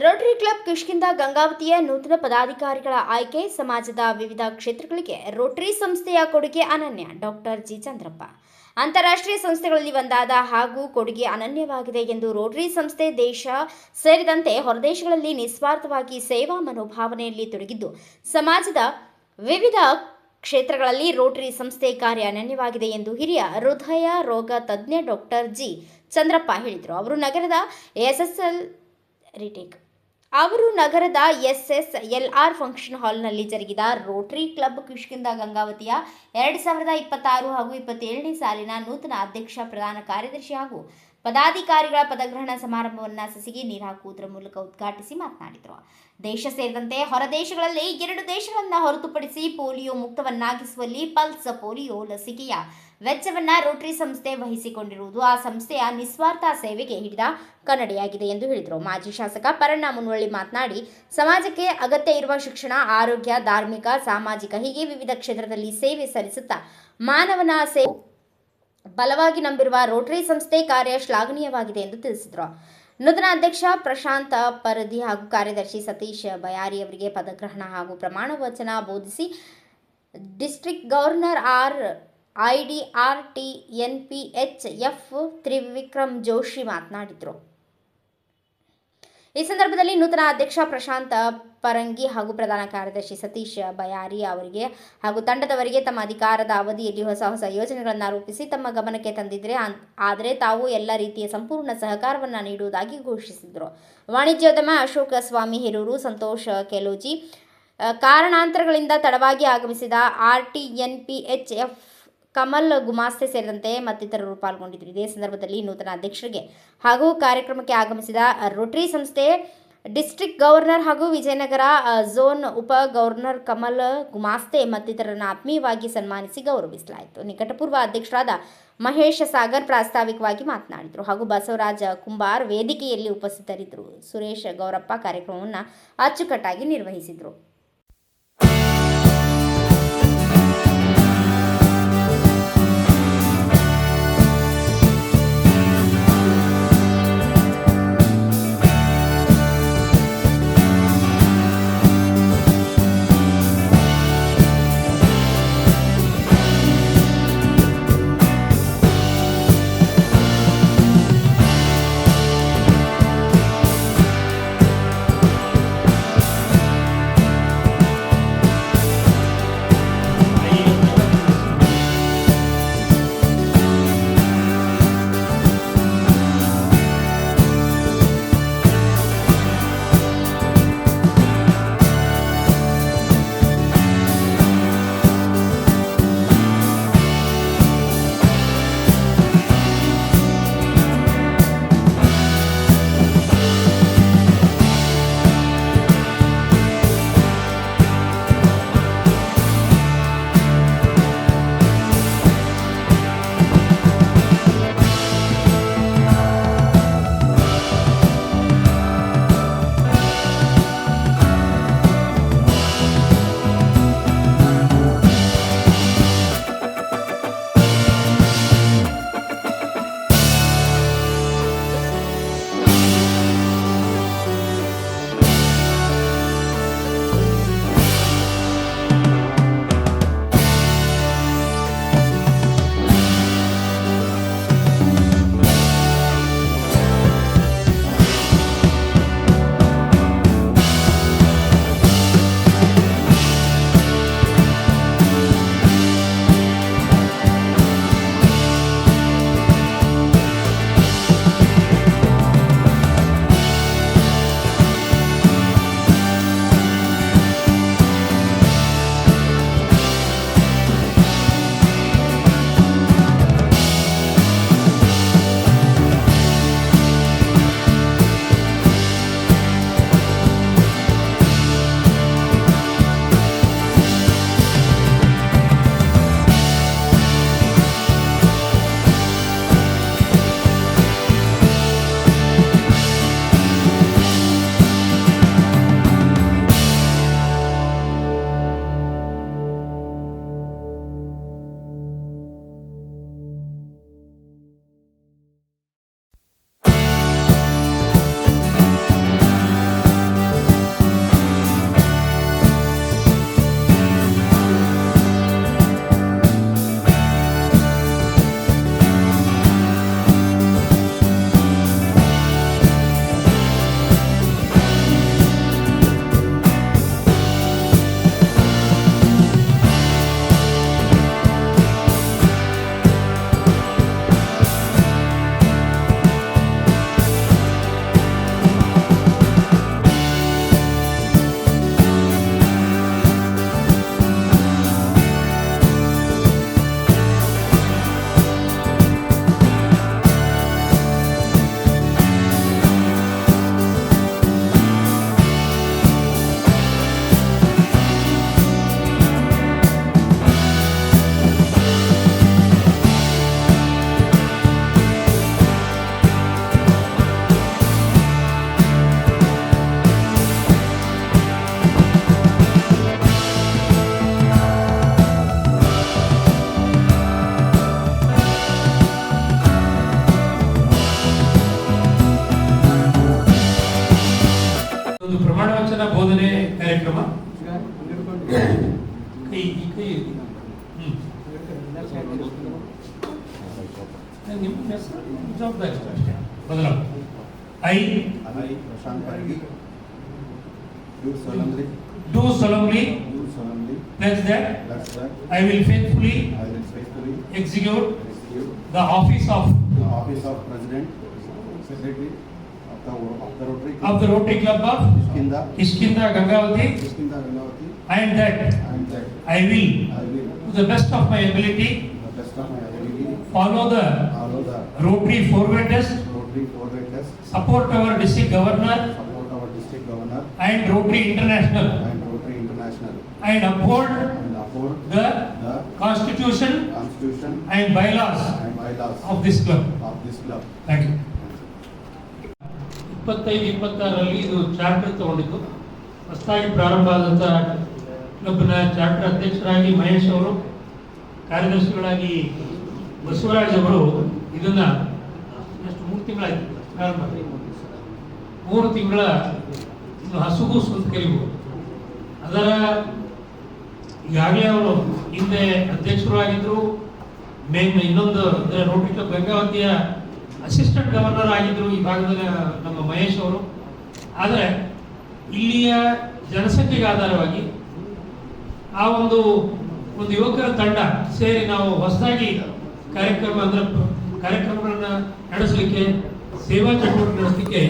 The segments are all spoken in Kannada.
ರೋಟರಿ ಕ್ಲಬ್ ಕಿಷ್ಕಿಂಧ ಗಂಗಾವತಿಯ ನೂತನ ಪದಾಧಿಕಾರಿಗಳ ಆಯ್ಕೆ. ಸಮಾಜದ ವಿವಿಧ ಕ್ಷೇತ್ರಗಳಿಗೆ ರೋಟರಿ ಸಂಸ್ಥೆಯ ಕೊಡುಗೆ ಅನನ್ಯ. Doctor G Chandrappa. ಅಂತಾರಾಷ್ಟ್ರೀಯ ಸಂಸ್ಥೆಗಳಲ್ಲಿ ಒಂದಾದ ಹಾಗೂ ಕೊಡುಗೆ ಅನನ್ಯವಾಗಿದೆ ಎಂದು ರೋಟರಿ ಸಂಸ್ಥೆ ದೇಶ ಸೇರಿದಂತೆ ಹೊರದೇಶಗಳಲ್ಲಿ ನಿಸ್ವಾರ್ಥವಾಗಿ ಸೇವಾ ಮನೋಭಾವನೆಯಲ್ಲಿ ತೊಡಗಿದ್ದು, ಸಮಾಜದ ವಿವಿಧ ಕ್ಷೇತ್ರಗಳಲ್ಲಿ ರೋಟರಿ ಸಂಸ್ಥೆ ಕಾರ್ಯ ಅನನ್ಯವಾಗಿದೆ ಎಂದು ಹಿರಿಯ ಹೃದಯ ರೋಗ ತಜ್ಞ ಡಾಕ್ಟರ್ ಜಿ ಚಂದ್ರಪ್ಪ ಹೇಳಿದರು. ಅವರು ನಗರದ SSLR ಫಂಕ್ಷನ್ ಹಾಲ್ನಲ್ಲಿ ಜರುಗಿದ ರೋಟರಿ ಕ್ಲಬ್ ಕಿಷ್ಕಿಂಧ ಗಂಗಾವತಿಯ 2026 ಹಾಗೂ 27ನೇ ಸಾಲಿನ ನೂತನ ಅಧ್ಯಕ್ಷ, ಪ್ರಧಾನ ಕಾರ್ಯದರ್ಶಿ ಹಾಗೂ ಪದಾಧಿಕಾರಿಗಳ ಪದಗ್ರಹಣ ಸಮಾರಂಭವನ್ನು ಸಸಿಗೆ ನೀರು ಹಾಕುವುದರ ಮೂಲಕ ಉದ್ಘಾಟಿಸಿ ಮಾತನಾಡಿದರು. ದೇಶ ಸೇರಿದಂತೆ ಹೊರ ದೇಶಗಳಲ್ಲಿ 2 ದೇಶಗಳನ್ನು ಹೊರತುಪಡಿಸಿ ಪೋಲಿಯೋ ಮುಕ್ತವನ್ನಾಗಿಸುವಲ್ಲಿ ಪಲ್ಸ್ ಪೋಲಿಯೋ ಲಸಿಕೆಯ ವೆಚ್ಚವನ್ನು ರೋಟರಿ ಸಂಸ್ಥೆ ವಹಿಸಿಕೊಂಡಿರುವುದು ಆ ಸಂಸ್ಥೆಯ ನಿಸ್ವಾರ್ಥ ಸೇವೆಗೆ ಹಿಡಿದ ಕನ್ನಡಿಯಾಗಿದೆ ಎಂದು ಹೇಳಿದರು. ಮಾಜಿ ಶಾಸಕ ಪರಣ್ಣ ಮುನ್ವಳ್ಳಿ ಮಾತನಾಡಿ, ಸಮಾಜಕ್ಕೆ ಅಗತ್ಯ ಇರುವ ಶಿಕ್ಷಣ, ಆರೋಗ್ಯ, ಧಾರ್ಮಿಕ, ಸಾಮಾಜಿಕ ಹೀಗೆ ವಿವಿಧ ಕ್ಷೇತ್ರದಲ್ಲಿ ಸೇವೆ ಸಲ್ಲಿಸುತ್ತಾ ಮಾನವನ ಸೇವೆ ಬಲವಾಗಿ ನಂಬಿರುವ ರೋಟರಿ ಸಂಸ್ಥೆ ಕಾರ್ಯ ಶ್ಲಾಘನೀಯವಾಗಿದೆ ಎಂದು ತಿಳಿಸಿದರು. ನೂತನ ಅಧ್ಯಕ್ಷ ಪ್ರಶಾಂತ್ ಪರದಿ ಹಾಗೂ ಕಾರ್ಯದರ್ಶಿ ಸತೀಶ್ ಬಯಾರಿ ಅವರಿಗೆ ಪದಗ್ರಹಣ ಹಾಗೂ ಪ್ರಮಾಣ ವಚನ ಬೋಧಿಸಿ district governor IDRT-NPHF Trivikram Joshi ಮಾತನಾಡಿದರು. ಈ ಸಂದರ್ಭದಲ್ಲಿ ನೂತನ ಅಧ್ಯಕ್ಷ ಪ್ರಶಾಂತ್ ಪರಂಗಿ ಹಾಗೂ ಪ್ರಧಾನ ಕಾರ್ಯದರ್ಶಿ ಸತೀಶ್ ಬಯಾರಿ ಅವರಿಗೆ ಹಾಗೂ ತಂಡದವರಿಗೆ ತಮ್ಮ ಅಧಿಕಾರದ ಅವಧಿಯಲ್ಲಿ ಹೊಸ ಯೋಜನೆಗಳನ್ನು ರೂಪಿಸಿ ತಮ್ಮ ಗಮನಕ್ಕೆ ತಂದಿದ್ದರೆ ಆದರೆ ತಾವು ಎಲ್ಲ ರೀತಿಯ ಸಂಪೂರ್ಣ ಸಹಕಾರವನ್ನು ನೀಡುವುದಾಗಿ ಘೋಷಿಸಿದರು. ವಾಣಿಜ್ಯೋದ್ಯಮ ಅಶೋಕ ಸ್ವಾಮಿ ಹಿರೂರು, ಸಂತೋಷ್ ಕೆಲೋಜಿ, ಕಾರಣಾಂತರಗಳಿಂದ ತಡವಾಗಿ ಆಗಮಿಸಿದ RTNPHF ಕಮಲ್ ಗುಮಾಸ್ತೆ ಸೇರಿದಂತೆ ಮತ್ತಿತರರು ಪಾಲ್ಗೊಂಡಿದ್ದರು. ಇದೇ ಸಂದರ್ಭದಲ್ಲಿ ನೂತನ ಅಧ್ಯಕ್ಷರಿಗೆ ಹಾಗೂ ಕಾರ್ಯಕ್ರಮಕ್ಕೆ ಆಗಮಿಸಿದ ರೋಟರಿ ಸಂಸ್ಥೆ ಡಿಸ್ಟ್ರಿಕ್ಟ್ ಗವರ್ನರ್ ಹಾಗೂ ವಿಜಯನಗರ ಝೋನ್ ಉಪ ಗವರ್ನರ್ ಕಮಲ್ ಗುಮಾಸ್ತೆ ಮತ್ತಿತರರನ್ನು ಆತ್ಮೀಯವಾಗಿ ಸನ್ಮಾನಿಸಿ ಗೌರವಿಸಲಾಯಿತು. ನಿಕಟಪೂರ್ವ ಅಧ್ಯಕ್ಷರಾದ ಮಹೇಶ್ ಸಾಗರ್ ಪ್ರಾಸ್ತಾವಿಕವಾಗಿ ಮಾತನಾಡಿದರು ಹಾಗೂ ಬಸವರಾಜ ಕುಂಬಾರ್ ವೇದಿಕೆಯಲ್ಲಿ ಉಪಸ್ಥಿತರಿದ್ದರು. ಸುರೇಶ್ ಗೌರಪ್ಪ ಕಾರ್ಯಕ್ರಮವನ್ನು ಅಚ್ಚುಕಟ್ಟಾಗಿ ನಿರ್ವಹಿಸಿದರು. ಪ್ರವಚನ ಬೋಧನೆ ಕಾರ್ಯಕ್ರಮ. ನಿಮ್ಮ ಹೆಸರು ಜವಾಬ್ದಾರಿ ಅಷ್ಟೇ ಬದಲಾವಣೆ. I Prashant Pargi, do solemnly pledge that I will faithfully execute the office of President Secretary of the Rotary Club of Kishkinda Gangavati, and that I will to the best of my ability follow the Rotary forward test, support our district governor and Rotary International, and uphold the constitution and bylaws of this club. Thank you. 25-26ರಲ್ಲಿ ಇದು ಚಾರ್ಟರ್ ತಗೊಂಡಿದ್ದು. ಹೊಸದಾಗಿ ಪ್ರಾರಂಭ ಆದಂಥ ಕ್ಲಬ್ನ ಚಾರ್ಟರ್ ಅಧ್ಯಕ್ಷರಾಗಿ ಮಹೇಶ್ ಅವರು, ಕಾರ್ಯದರ್ಶಿಗಳಾಗಿ ಬಸವರಾಜ್ ಅವರು ಇದನ್ನ ಎಷ್ಟು 3 ತಿಂಗಳಾಯ್ತು ಪ್ರಾರಂಭ. 3 ತಿಂಗಳ ಇನ್ನು ಹಸುಗೂಸು ಅಂತ ಕರಿಬಹುದು. ಅದರ ಈಗಾಗಲೇ ಅವರು ಹಿಂದೆ ಅಧ್ಯಕ್ಷರು ಆಗಿದ್ರು. ಇನ್ನೊಂದು ರೋಟರಿ ಕ್ಲಬ್ ಗಂಗಾವತಿಯ ಅಸಿಸ್ಟೆಂಟ್ ಗವರ್ನರ್ ಆಗಿದ್ರು ಈ ಭಾಗದ ನಮ್ಮ ಮಹೇಶ್ ಅವರು. ಆದರೆ ಇಲ್ಲಿಯ ಜನಸಂಖ್ಯೆಗೆ ಆಧಾರವಾಗಿ ಆ ಒಂದು ಯುವಕರ ತಂಡ ಸೇರಿ ನಾವು ಹೊಸದಾಗಿ ಕಾರ್ಯಕ್ರಮಗಳನ್ನ ನಡೆಸಲಿಕ್ಕೆ, ಸೇವಾ ಚಟುವಟಿಕೆ ನಡೆಸಲಿಕ್ಕೆ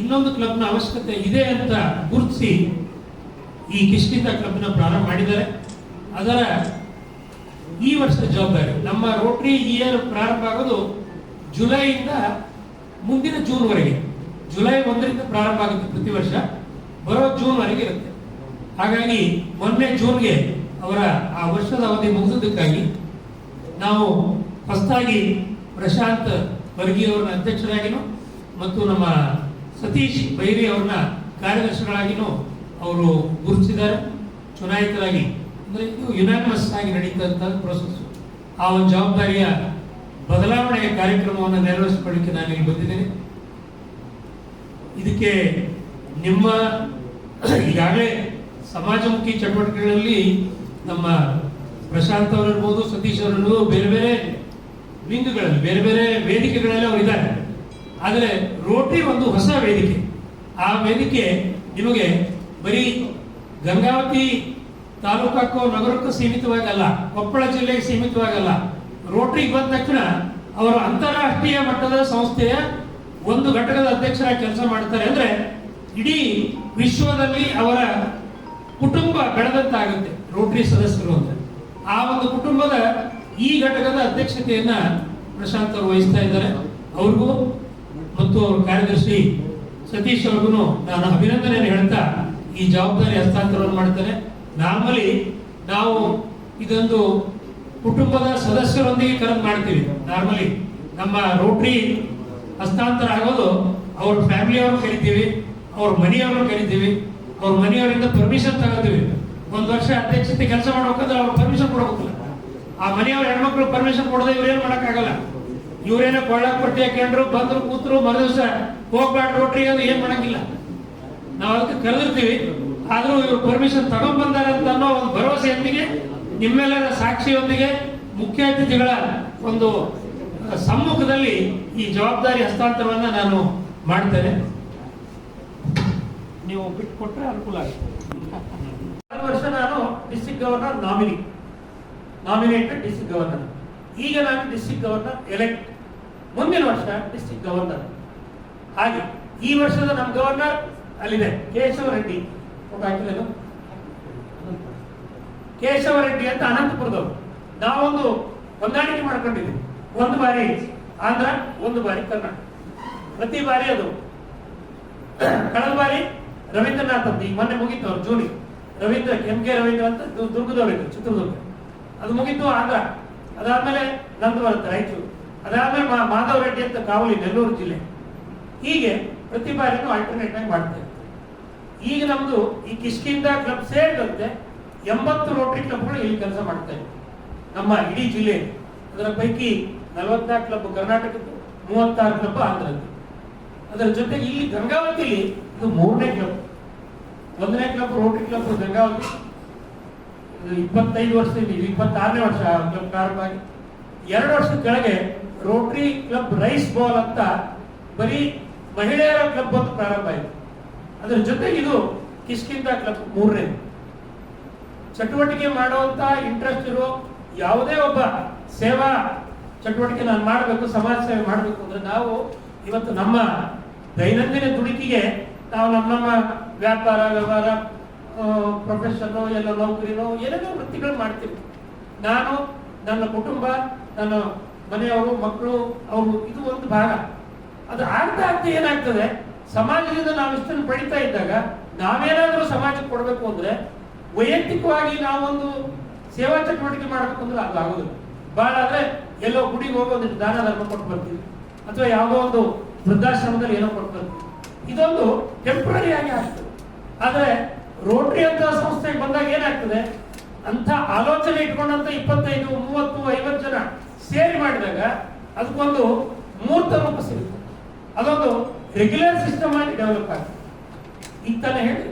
ಇನ್ನೊಂದು ಕ್ಲಬ್ನ ಅವಶ್ಯಕತೆ ಇದೆ ಅಂತ ಗುರುತಿಸಿ ಈ ಕಿಷ್ಕಿಂದ ಕ್ಲಬ್ನ ಪ್ರಾರಂಭ ಮಾಡಿದ್ದಾರೆ. ಅದರ ಈ ವರ್ಷದ ಜವಾಬ್ದಾರಿ ನಮ್ಮ ರೋಟರಿ ಇಯರ್ ಪ್ರಾರಂಭ ಆಗೋದು ಜುಲೈಯಿಂದ ಮುಂದಿನ ಜೂನ್ವರೆಗೆ. ಜುಲೈ 1ರಿಂದ ಪ್ರಾರಂಭ ಆಗುತ್ತೆ ಪ್ರತಿ ವರ್ಷ, ಬರೋ ಜೂನ್ವರೆಗೆ ಇರುತ್ತೆ. ಹಾಗಾಗಿ ಮೊನ್ನೆ ಜೂನ್ಗೆ ಅವರ ಆ ವರ್ಷದ ಅವಧಿ ಮುಗಿಸೋದಕ್ಕಾಗಿ ನಾವು ಹೊಸದಾಗಿ ಪ್ರಶಾಂತ್ ವರ್ಗಿ ಅವ್ರನ್ನ ಅಧ್ಯಕ್ಷರಾಗಿನೂ ಮತ್ತು ನಮ್ಮ ಸತೀಶ್ ಬೈರಿ ಅವ್ರನ್ನ ಕಾರ್ಯದರ್ಶಿಗಳಾಗಿನೂ ಅವರು ಗುರುತಿಸಿದ್ದಾರೆ. ಚುನಾಯಿತರಾಗಿ ಅಂದರೆ ಇದು ಯುನಾನಿಮಸ್ ಆಗಿ ನಡೀತಂಥ ಪ್ರೊಸೆಸ್. ಆ ಒಂದು ಜವಾಬ್ದಾರಿಯ ಬದಲಾವಣೆಯ ಕಾರ್ಯಕ್ರಮವನ್ನು ನೆರವೇರಿಸಿಕೊಳ್ಳಿಕ್ಕೆ ನಾನು ಇಲ್ಲಿ ಬಂದಿದ್ದೇನೆ. ಇದಕ್ಕೆ ನಿಮ್ಮ ಈಗಾಗಲೇ ಸಮಾಜಮುಖಿ ಚಟುವಟಿಕೆಗಳಲ್ಲಿ ನಮ್ಮ ಪ್ರಶಾಂತ್ ಅವರಿರ್ಬೋದು, ಸತೀಶ್ ಅವರಿರ್ಬೋದು, ಬೇರೆ ಬೇರೆ ವಿಂಗ್ಗಳಲ್ಲಿ, ಬೇರೆ ಬೇರೆ ವೇದಿಕೆಗಳಲ್ಲಿ ಅವರು ಇದ್ದಾರೆ. ಆದರೆ ರೋಟರಿ ಒಂದು ಹೊಸ ವೇದಿಕೆ. ಆ ವೇದಿಕೆ ನಿಮಗೆ ಬರೀ ಗಂಗಾವತಿ ತಾಲೂಕಕ್ಕೋ ನಗರಕ್ಕೂ ಸೀಮಿತವಾಗಲ್ಲ, ಕೊಪ್ಪಳ ಜಿಲ್ಲೆಗೆ ಸೀಮಿತವಾಗಲ್ಲ. ರೋಟರಿಗೆ ಬಂದ ತಕ್ಷಣ ಅವರು ಅಂತಾರಾಷ್ಟ್ರೀಯ ಮಟ್ಟದ ಸಂಸ್ಥೆಯ ಒಂದು ಘಟಕದ ಅಧ್ಯಕ್ಷರಾಗಿ ಕೆಲಸ ಮಾಡ್ತಾರೆ. ಅಂದ್ರೆ ಇಡೀ ವಿಶ್ವದಲ್ಲಿ ಅವರ ಕುಟುಂಬ ಬೆಳೆದಂತಾಗುತ್ತೆ ರೋಟರಿ ಸದಸ್ಯರು ಅಂತ. ಆ ಒಂದು ಕುಟುಂಬದ ಈ ಘಟಕದ ಅಧ್ಯಕ್ಷತೆಯನ್ನ ಪ್ರಶಾಂತ್ ಅವರು ವಹಿಸ್ತಾ ಇದ್ದಾರೆ. ಅವ್ರಿಗೂ ಮತ್ತು ಅವ್ರ ಕಾರ್ಯದರ್ಶಿ ಸತೀಶ್ ಅವ್ರಿಗೂ ನಾನು ಅಭಿನಂದನೆಯನ್ನು ಹೇಳ್ತಾ ಈ ಜವಾಬ್ದಾರಿ ಹಸ್ತಾಂತರವನ್ನು ಮಾಡ್ತೇನೆ. ನಾರ್ಮಲಿ ನಾವು ಇದೊಂದು ಕುಟುಂಬದ ಸದಸ್ಯರೊಂದಿಗೆ ಕರೆದು ಮಾಡ್ತೀವಿ. ನಾರ್ಮಲಿ ನಮ್ಮ ರೋಟರಿ ಹಸ್ತಾಂತರ ಆಗೋದು ಅವ್ರ ಫ್ಯಾಮಿಲಿಯವ್ರನ್ನ ಕರಿತೀವಿ, ಅವ್ರ ಮನೆಯವ್ರನ್ನ ಕರಿತೀವಿ, ಅವ್ರ ಮನೆಯವರಿಂದ ಪರ್ಮಿಷನ್ ತಗೋತೀವಿ. ಒಂದು ವರ್ಷ ಅಧ್ಯಕ್ಷತೆ ಕೆಲಸ ಮಾಡ್ಬೇಕಂದ್ರೆ ಅವ್ರು ಪರ್ಮಿಷನ್ ಕೊಡಬೇಕಲ್ಲ. ಆ ಮನೆಯವ್ರ ಹೆಣ್ಮಕ್ಳು ಪರ್ಮಿಷನ್ ಕೊಡದೆ ಇವ್ರೇನು ಮಾಡೋಕ್ಕಾಗಲ್ಲ. ಇವ್ರೇನೋ ಕೊಳ್ಳಾಕ್ ಪಟ್ಟಿ ಹಾಕೊಂಡ್ರು ಬಂದ್ರು ಕೂತ್ರು ಮರುದಿವಸ ಹೋಗ್ಬಾರ್ದು ರೋಟರಿ ಅದು ಏನ್ ಮಾಡಂಗಿಲ್ಲ. ನಾವು ಅದಕ್ಕೆ ಕರೆದಿರ್ತೀವಿ. ಆದ್ರೂ ಇವ್ರು ಪರ್ಮಿಷನ್ ತಗೊಂಡ್ಬಂದಾರೆ ಅಂತ ಅನ್ನೋ ಒಂದು ಭರವಸೆಯೊಂದಿಗೆ, ನಿಮ್ಮೆಲ್ಲರ ಸಾಕ್ಷಿಯೊಂದಿಗೆ, ಮುಖ್ಯ ಅತಿಥಿಗಳ ಒಂದು ಸಮ್ಮುಖದಲ್ಲಿ ಈ ಜವಾಬ್ದಾರಿ ಹಸ್ತಾಂತರವನ್ನ ನಾನು ಮಾಡ್ತೇನೆ. ನೀವು ಬಿಟ್ಟುಕೊಟ್ರೆ ಅನುಕೂಲ ಆಗುತ್ತೆ. ವರ್ಷ ನಾನು district governor nominated district governor. ಈಗ ನಾನು ಡಿಸ್ಟ್ರಿಕ್ಟ್ ಗವರ್ನರ್ ಎಲೆಕ್ಟ್. ಮುಂದಿನ ವರ್ಷ ಡಿಸ್ಟ್ರಿಕ್ಟ್ ಗವರ್ನರ್. ಹಾಗೆ ಈ ವರ್ಷದ ನಮ್ಮ ಗವರ್ನರ್ ಅಲ್ಲಿದೆ, ಕೇಶವ ರೆಡ್ಡಿ. ಹಾಕಿದ್ದೇನು ಕೇಶವ ರೆಡ್ಡಿ ಅಂತ ಅನಂತಪುರದವರು. ನಾವೊಂದು ಹೊಂದಾಣಿಕೆ ಮಾಡ್ಕೊಂಡಿದ್ದೀವಿ. ಒಂದು ಬಾರಿ ಆಂಧ್ರ, ಒಂದು ಬಾರಿ ಕರ್ನಾಟಕ. ಪ್ರತಿ ಬಾರಿ ಅದು ಕಳೆದ ಬಾರಿ ರವೀಂದ್ರನಾಥ್ ಅಂತ ಈಗ ಮೊನ್ನೆ ಮುಗಿತು ಅವ್ರು ಜೂನಿಗೆ. ರವೀಂದ್ರ MK ರವೀಂದ್ರ ಅಂತ ದುರ್ಗದವರಿದ್ರು, ಚಿತ್ರದುರ್ಗ. ಅದು ಮುಗಿತು ಆಂಧ್ರ. ಅದಾದ್ಮೇಲೆ ನಂದು ಬರುತ್ತೆ ರಾಯಚೂರು. ಅದಾದ್ಮೇಲೆ ಮಾಧವ್ ರೆಡ್ಡಿ ಅಂತ ಕಾವಲಿ, ನೆಲ್ಲೂರು ಜಿಲ್ಲೆ. ಹೀಗೆ ಪ್ರತಿ ಬಾರಿನೂ ಆಲ್ಟರ್ನೇಟ್ ಆಗಿ ಮಾಡ್ತೇವೆ. ಈಗ ನಮ್ದು ಈ ಕಿಷ್ಕಿಂದ ಕ್ಲಬ್ ಸೇರಿದಂತೆ 80 ರೋಟರಿ ಕ್ಲಬ್ಗಳು ಇಲ್ಲಿ ಕೆಲಸ ಮಾಡ್ತೇವೆ ನಮ್ಮ ಇಡೀ ಜಿಲ್ಲೆಯಲ್ಲಿ. ಅದರ ಪೈಕಿ 44 ಕ್ಲಬ್ ಕರ್ನಾಟಕದ್ದು, 36 ಕ್ಲಬ್ ಆಂಧ್ರದ್ದು. ಅದರ ಜೊತೆಗೆ ಇಲ್ಲಿ ಗಂಗಾವತಿಲಿ ಇದು 3ನೇ ಕ್ಲಬ್. ಒಂದನೇ ಕ್ಲಬ್ ರೋಟರಿ ಕ್ಲಬ್ ಗಂಗಾವತಿ 25 ವರ್ಷದಿಂದ 26ನೇ ವರ್ಷ ಕ್ಲಬ್ ಪ್ರಾರಂಭ ಆಗಿ 2 ವರ್ಷದ ಕೆಳಗೆ ರೋಟರಿ ಕ್ಲಬ್ ರೈಸ್ ಬಾಲ್ ಅಂತ ಬರೀ ಮಹಿಳೆಯರ ಕ್ಲಬ್ ಅಂತ ಪ್ರಾರಂಭ ಆಯಿತು. ಅದರ ಜೊತೆಗೆ ಇದು ಕಿಷ್ಕಿಂಧ ಕ್ಲಬ್ 3ನೇ. ಚಟುವಟಿಕೆ ಮಾಡುವಂತ ಇಂಟ್ರೆಸ್ಟ್ ಇರೋ ಯಾವುದೇ ಒಬ್ಬ ಸೇವಾ ಚಟುವಟಿಕೆ ನಾನು ಮಾಡಬೇಕು, ಸಮಾಜ ಸೇವೆ ಮಾಡಬೇಕು ಅಂದ್ರೆ ನಾವು ಇವತ್ತು ನಮ್ಮ ದೈನಂದಿನ ದುಡುಕಿಗೆ ನಾವು ನಮ್ಮ ವ್ಯಾಪಾರ ವ್ಯವಹಾರ ಪ್ರೊಫೆಷನ್ ಎಲ್ಲ ನೌಕರಿನೋ ಏನೇನೋ ವೃತ್ತಿಗಳು ಮಾಡ್ತೀವಿ. ನಾನು ನನ್ನ ಕುಟುಂಬ, ನನ್ನ ಮನೆಯವರು, ಮಕ್ಕಳು, ಅವರು ಇದು ಒಂದು ಭಾಗ. ಅದು ಆಗ್ತಾ ಆಗ್ತಾ ಏನಾಗ್ತದೆ, ಸಮಾಜದಿಂದ ನಾವು ಇಷ್ಟನ್ನು ಪಡಿತಾ ಇದ್ದಾಗ ನಾವೇನಾದ್ರೂ ಸಮಾಜಕ್ಕೆ ಕೊಡಬೇಕು ಅಂದ್ರೆ ವೈಯಕ್ತಿಕವಾಗಿ ನಾವೊಂದು ಸೇವಾ ಚಟುವಟಿಕೆ ಮಾಡಬೇಕು ಅಂದ್ರೆ ಅದು ಆಗೋದಿಲ್ಲ. ಬಹಳ ಆದ್ರೆ ಎಲ್ಲೋ ಗುಡಿಗೆ ಹೋಗಿ ಒಂದಿಷ್ಟು ದಾನ ಧರ್ಮ ಕೊಟ್ಟು ಬರ್ತೀವಿ, ಅಥವಾ ಯಾವುದೋ ಒಂದು ವೃದ್ಧಾಶ್ರಮದಲ್ಲಿ ಏನೋ ಕೊಟ್ಟು ಬರ್ತೀವಿ. ಇದೊಂದು ಟೆಂಪ್ರರಿ ಆಗಿ ಆಗ್ತದೆ. ಆದ್ರೆ ರೋಟರಿ ಅಂತ ಸಂಸ್ಥೆಗೆ ಬಂದಾಗ ಏನಾಗ್ತದೆ, ಅಂತ ಆಲೋಚನೆ ಇಟ್ಕೊಂಡಂತ 25, 30, 50 ಜನ ಸೇರಿ ಮಾಡಿದಾಗ ಅದಕ್ಕೊಂದು ಮೂರ್ತ ರೂಪ ಸಿಗುತ್ತೆ. ಅದೊಂದು ರೆಗ್ಯುಲರ್ ಸಿಸ್ಟಮ್ ಆಗಿ ಡೆವಲಪ್ ಆಗ್ತದೆ. ಈಗ ತಾನೇ ಹೇಳಿ,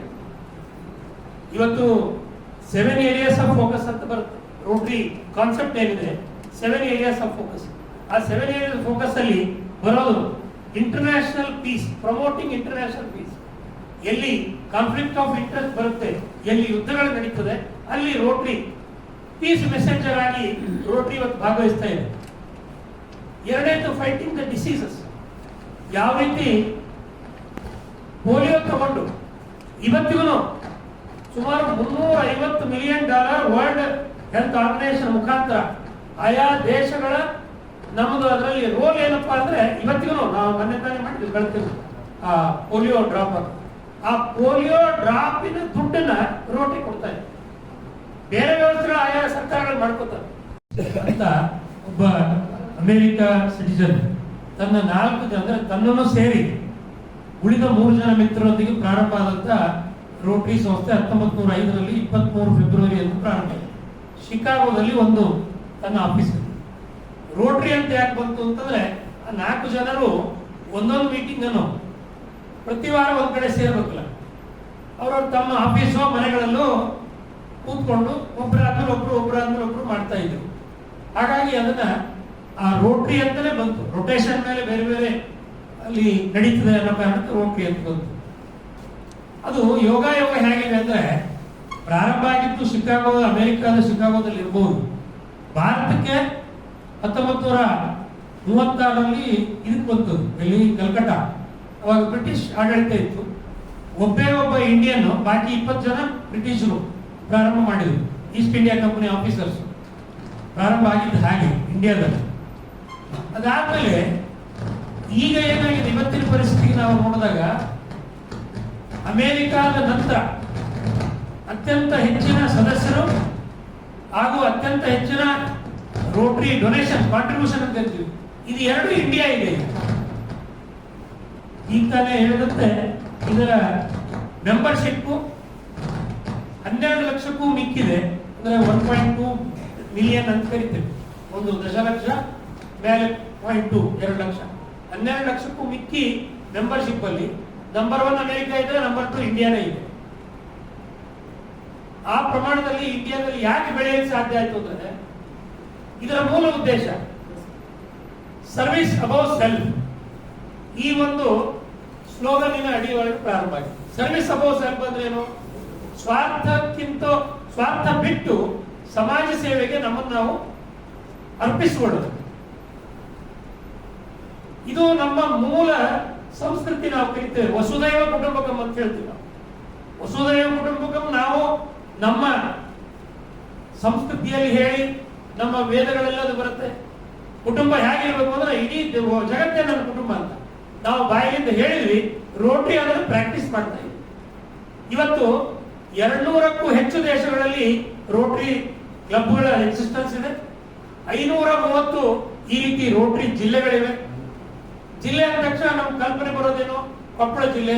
ಇವತ್ತು 7 ಏರಿಯಾಸ್ ಆಫ್ ಫೋಕಸ್ ಅಂತ ಬರುತ್ತೆ. ರೋಟರಿ ಕಾನ್ಸೆಪ್ಟ್ ಏನಿದೆ 7 ಏರಿಯಾಸ್ ಆಫ್ ಫೋಕಸ್. ಆ 7 ಏರಿಯಾಸ್ ಫೋಕಸ್ ಅಲ್ಲಿ ಬರೋದು international piece, promoting international piece. ಎಲ್ಲಿ ಕಾನ್ಫ್ಲಿಕ್ಟ್ ಆಫ್ ಇಂಟ್ರೆಸ್ಟ್ ಬರುತ್ತೆ, ಎಲ್ಲಿ ಯುದ್ಧಗಳು ನಡೀತದೆ, ಅಲ್ಲಿ ರೋಟರಿ ಪೀಸ್ ಮೆಸೆಂಜರ್ ಆಗಿ ರೋಟರಿ ಇವತ್ತು ಭಾಗವಹಿಸ್ತಾ ಇದೆ. ಎರಡನೇದು ಫೈಟಿಂಗ್ ದ ಡಿಸೀಸಸ್. ಯಾವ ರೀತಿ ಪೋಲಿಯೋ ತಗೊಂಡು ಇವತ್ತಿಗೂ ಸುಮಾರು $350 ಮಿಲಿಯನ್ ವರ್ಲ್ಡ್ ಹೆಲ್ತ್ ಆರ್ಗನೈಸೇಷನ್ ಮುಖಾಂತರ ಆಯಾ ದೇಶಗಳ ನಮ್ಮದು ಅದರಲ್ಲಿ ರೋಲ್ ಏನಪ್ಪಾ ಅಂದ್ರೆ ಇವತ್ತಿಗೂ ನಾವು ಮೊನ್ನೆ ತಾನೇ ಮಾಡಿದ್ವಿ ಕಳ್ತೀವಿ ಆ ಪೋಲಿಯೋ ಡ್ರಾಪ್ ಅಂತ. ಆ ಪೋಲಿಯೋ ಡ್ರಾಪಿನ ದುಡ್ಡನ್ನ ರೋಟರಿ ಕೊಡ್ತಾ ಇದೆ. ಬೇರೆ ವ್ಯವಸ್ಥೆಗಳು ಆಯಾ ಸರ್ಕಾರಗಳು ಮಾಡ್ಕೋತಾರೆ ಅಂತ ಒಬ್ಬ ಅಮೆರಿಕ ಸಿಟಿಜನ್ ತನ್ನ 4 ಜನ ಅಂದ್ರೆ ತನ್ನನ್ನು ಸೇರಿ ಉಳಿದ 3 ಜನ ಮಿತ್ರರೊಂದಿಗೆ ಪ್ರಾರಂಭ ಆದಂತ ರೋಟರಿ ಸಂಸ್ಥೆ 1905ರಲ್ಲಿ 23 ಫೆಬ್ರವರಿ ಎಂದು ಪ್ರಾರಂಭ ಆಯಿತು. ಶಿಕಾಗೋದಲ್ಲಿ ಒಂದು ತನ್ನ ಆಫೀಸ್. ರೋಟರಿ ಅಂತ ಯಾಕೆ ಬಂತು ಅಂತಂದ್ರೆ 4 ಜನರು ಒಂದೊಂದು ಮೀಟಿಂಗ್ ಅನ್ನು ಪ್ರತಿ ವಾರ ಒಂದ್ ಕಡೆ ಸೇರ್ಬೇಕಲ್ಲ, ಅವರು ತಮ್ಮ ಆಫೀಸೋ ಮನೆಗಳಲ್ಲೂ ಕೂತ್ಕೊಂಡು ಒಬ್ಬರಾದ್ಮೇಲೆ ಒಬ್ರು ಮಾಡ್ತಾ ಇದ್ರು. ಹಾಗಾಗಿ ಅದನ್ನ ಆ ರೋಟರಿ ಅಂತಾನೆ ಬಂತು. ರೊಟೇಷನ್ ಮೇಲೆ ಬೇರೆ ಬೇರೆ ಅಲ್ಲಿ ನಡೀತದೆ ಅನ್ನೋ ಕಾರಣಕ್ಕೆ ರೋಟರಿ ಅಂತ ಬಂತು. ಅದು ಯೋಗ ಹೇಗಿದೆ ಅಂದ್ರೆ ಪ್ರಾರಂಭ ಆಗಿದ್ದು ಶಿಕಾಗೋ, ಅಮೆರಿಕಾದ ಶಿಕಾಗೋದಲ್ಲಿ ಇರಬಹುದು. ಭಾರತಕ್ಕೆ 1936ರಲ್ಲಿ ಇದಕ್ಕೆ ಬಂತು, ಇಲ್ಲಿ ಕಲ್ಕಟ್ಟ. ಅವಾಗ ಬ್ರಿಟಿಷ್ ಆಡಳಿತ ಇತ್ತು. ಒಬ್ಬ ಇಂಡಿಯನ್, ಬಾಕಿ 20 ಜನ ಬ್ರಿಟಿಷರು ಪ್ರಾರಂಭ ಮಾಡಿದ್ರು. ಈಸ್ಟ್ ಇಂಡಿಯಾ ಕಂಪನಿ ಆಫೀಸರ್ಸ್ ಪ್ರಾರಂಭ ಆಗಿದ್ದು ಹಾಗೆ ಇಂಡಿಯಾದಲ್ಲಿ. ಅದಾದ್ಮೇಲೆ ಈಗ ಏನಾಗಿದೆ, ಇವತ್ತಿನ ಪರಿಸ್ಥಿತಿಗೆ ನಾವು ನೋಡಿದಾಗ ಅಮೆರಿಕಾದ ನಂತರ ಅತ್ಯಂತ ಹೆಚ್ಚಿನ ಸದಸ್ಯರು ಹಾಗೂ ಅತ್ಯಂತ ಹೆಚ್ಚಿನ ರೋಟರಿ ಡೊನೇಷನ್ ಕಾಂಟ್ರಿಬ್ಯೂಷನ್ ಅಂತ ಹೇಳ್ತೀವಿ, ಇದು 2 ಇಂಡಿಯಾ ಇದೆ. ಈಗ ತಾನೇ ಹೇಳಿದಂತೆ ಇದರ ಮೆಂಬರ್ಶಿಪ್ 12 ಲಕ್ಷಕ್ಕೂ ಮಿಕ್ಕಿದೆ. ಅಂದ್ರೆ 1.2 ಮಿಲಿಯನ್ ಅಂತ ಕರಿತೇವೆ. 1 ದಶಲಕ್ಷ ಮೇಲೆ 2 ಲಕ್ಷ, 12 ಲಕ್ಷಕ್ಕೂ ಮಿಕ್ಕಿ ಮೆಂಬರ್ಶಿಪ್ ಅಲ್ಲಿ ನಂಬರ್ 1 ಅಮೆರಿಕ ಇದ್ರೆ, ನಂಬರ್ 2 ಇಂಡಿಯಾನೇ ಇದೆ. ಆ ಪ್ರಮಾಣದಲ್ಲಿ ಇಂಡಿಯಾದಲ್ಲಿ ಯಾಕೆ ಬೆಳೆಯಲು ಸಾಧ್ಯ ಆಯ್ತು ಅಂದ್ರೆ ಇದರ ಮೂಲ ಉದ್ದೇಶ ಸರ್ವಿಸ್ ಅಬೌವ್ ಸೆಲ್ಫ್. ಈ ಒಂದು ಸ್ಲೋಗನ್ನಿನ ಅಡಿಯೊಳಗೆ ಪ್ರಾರಂಭ ಆಗಿದೆ. ಸರ್ವಿಸ್ ಅಬೌವ್ ಸೆಲ್ಫ್ ಅಂದ್ರೆ ಏನು? ಸ್ವಾರ್ಥ ಬಿಟ್ಟು ಸಮಾಜ ಸೇವೆಗೆ ನಮ್ಮನ್ನು ನಾವು ಅರ್ಪಿಸಿಕೊಳ್ಳೋದು. ಇದು ನಮ್ಮ ಮೂಲ ಸಂಸ್ಕೃತಿ. ನಾವು ಕರಿತೇವೆ ವಸುದೈವ ಕುಟುಂಬಕಂ ಅಂತ ಹೇಳ್ತೀವಿ. ನಾವು ವಸುದೈವ ಕುಟುಂಬಕಂ ನಾವು ನಮ್ಮ ಸಂಸ್ಕೃತಿಯಲ್ಲಿ ಹೇಳಿ, ನಮ್ಮ ವೇದಗಳೆಲ್ಲದು ಬರುತ್ತೆ. ಕುಟುಂಬ ಹೇಗಿರ್ಬೇಕು ಅಂದ್ರೆ ಇಡೀ ಜಗತ್ತೇ ನನ್ನ ಕುಟುಂಬ ಅಂತ ನಾವು ಬಾಯಿಯಿಂದ ಹೇಳಿದ್ವಿ. ರೋಟರಿ ಅದನ್ನು ಪ್ರಾಕ್ಟೀಸ್ ಮಾಡ್ತಾ ಇದ್ವಿ. ಇವತ್ತು 200ಕ್ಕೂ ಹೆಚ್ಚು ದೇಶಗಳಲ್ಲಿ ರೋಟರಿ ಕ್ಲಬ್ಗಳ ಎಕ್ಸಿಸ್ಟೆನ್ಸ್ ಇದೆ. 530 ಈ ರೀತಿ ರೋಟರಿ ಜಿಲ್ಲೆಗಳಿವೆ. ಜಿಲ್ಲೆ ಅಂದ ತಕ್ಷಣ ನಮ್ಗೆ ಕಲ್ಪನೆ ಬರೋದೇನು? ಕೊಪ್ಪಳ ಜಿಲ್ಲೆ,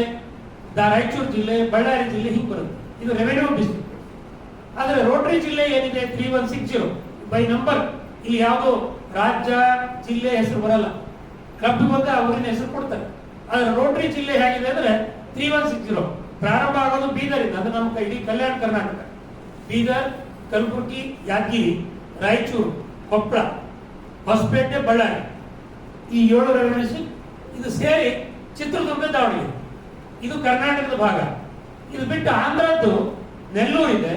ರಾಯಚೂರು ಜಿಲ್ಲೆ, ಬಳ್ಳಾರಿ ಜಿಲ್ಲೆ, ಹಿಂಗೆ ಬರುತ್ತೆ. ಇದು ರೆವೆನ್ಯೂ ಡಿಸ್ಟ್ರಿಕ್ಟ್. ಆದ್ರೆ ರೋಟರಿ ಜಿಲ್ಲೆ ಏನಿದೆ 3160 ಬೈ ನಂಬರ್, ಇಲ್ಲಿ ಯಾವುದು ರಾಜ್ಯ ಜಿಲ್ಲೆ ಹೆಸರು ಬರಲ್ಲ. ಕ್ಲಬ್ ಬಂದ ಊರಿನ ಹೆಸರು ಕೊಡ್ತಾರೆ. ಆದ್ರೆ ರೋಟರಿ ಜಿಲ್ಲೆ ಹೇಗಿದೆ ಅಂದ್ರೆ 3160 ಪ್ರಾರಂಭ ಆಗೋದು ಬೀದರಿಂದ, ಅಂದ್ರೆ ನಮ್ಮ ಇಡೀ ಕಲ್ಯಾಣ ಕರ್ನಾಟಕ, ಬೀದರ್, ಕಲಬುರಗಿ, ಯಾದಗಿರಿ, ರಾಯಚೂರು, ಕೊಪ್ಪಳ, ಹೊಸಪೇಟೆ, ಬಳ್ಳಾರಿ, ಈ 7 ರೈಲ್ವೆ ಸ್ಟೇಷನ್ ಇದು ಸೇರಿ ಚಿತ್ರದುರ್ಗ, ದಾವಣಗೆರೆ, ಇದು ಕರ್ನಾಟಕದ ಭಾಗ. ಇದು ಬಿಟ್ಟು ಆಂಧ್ರದ್ದು ನೆಲ್ಲೂರು ಇದೆ,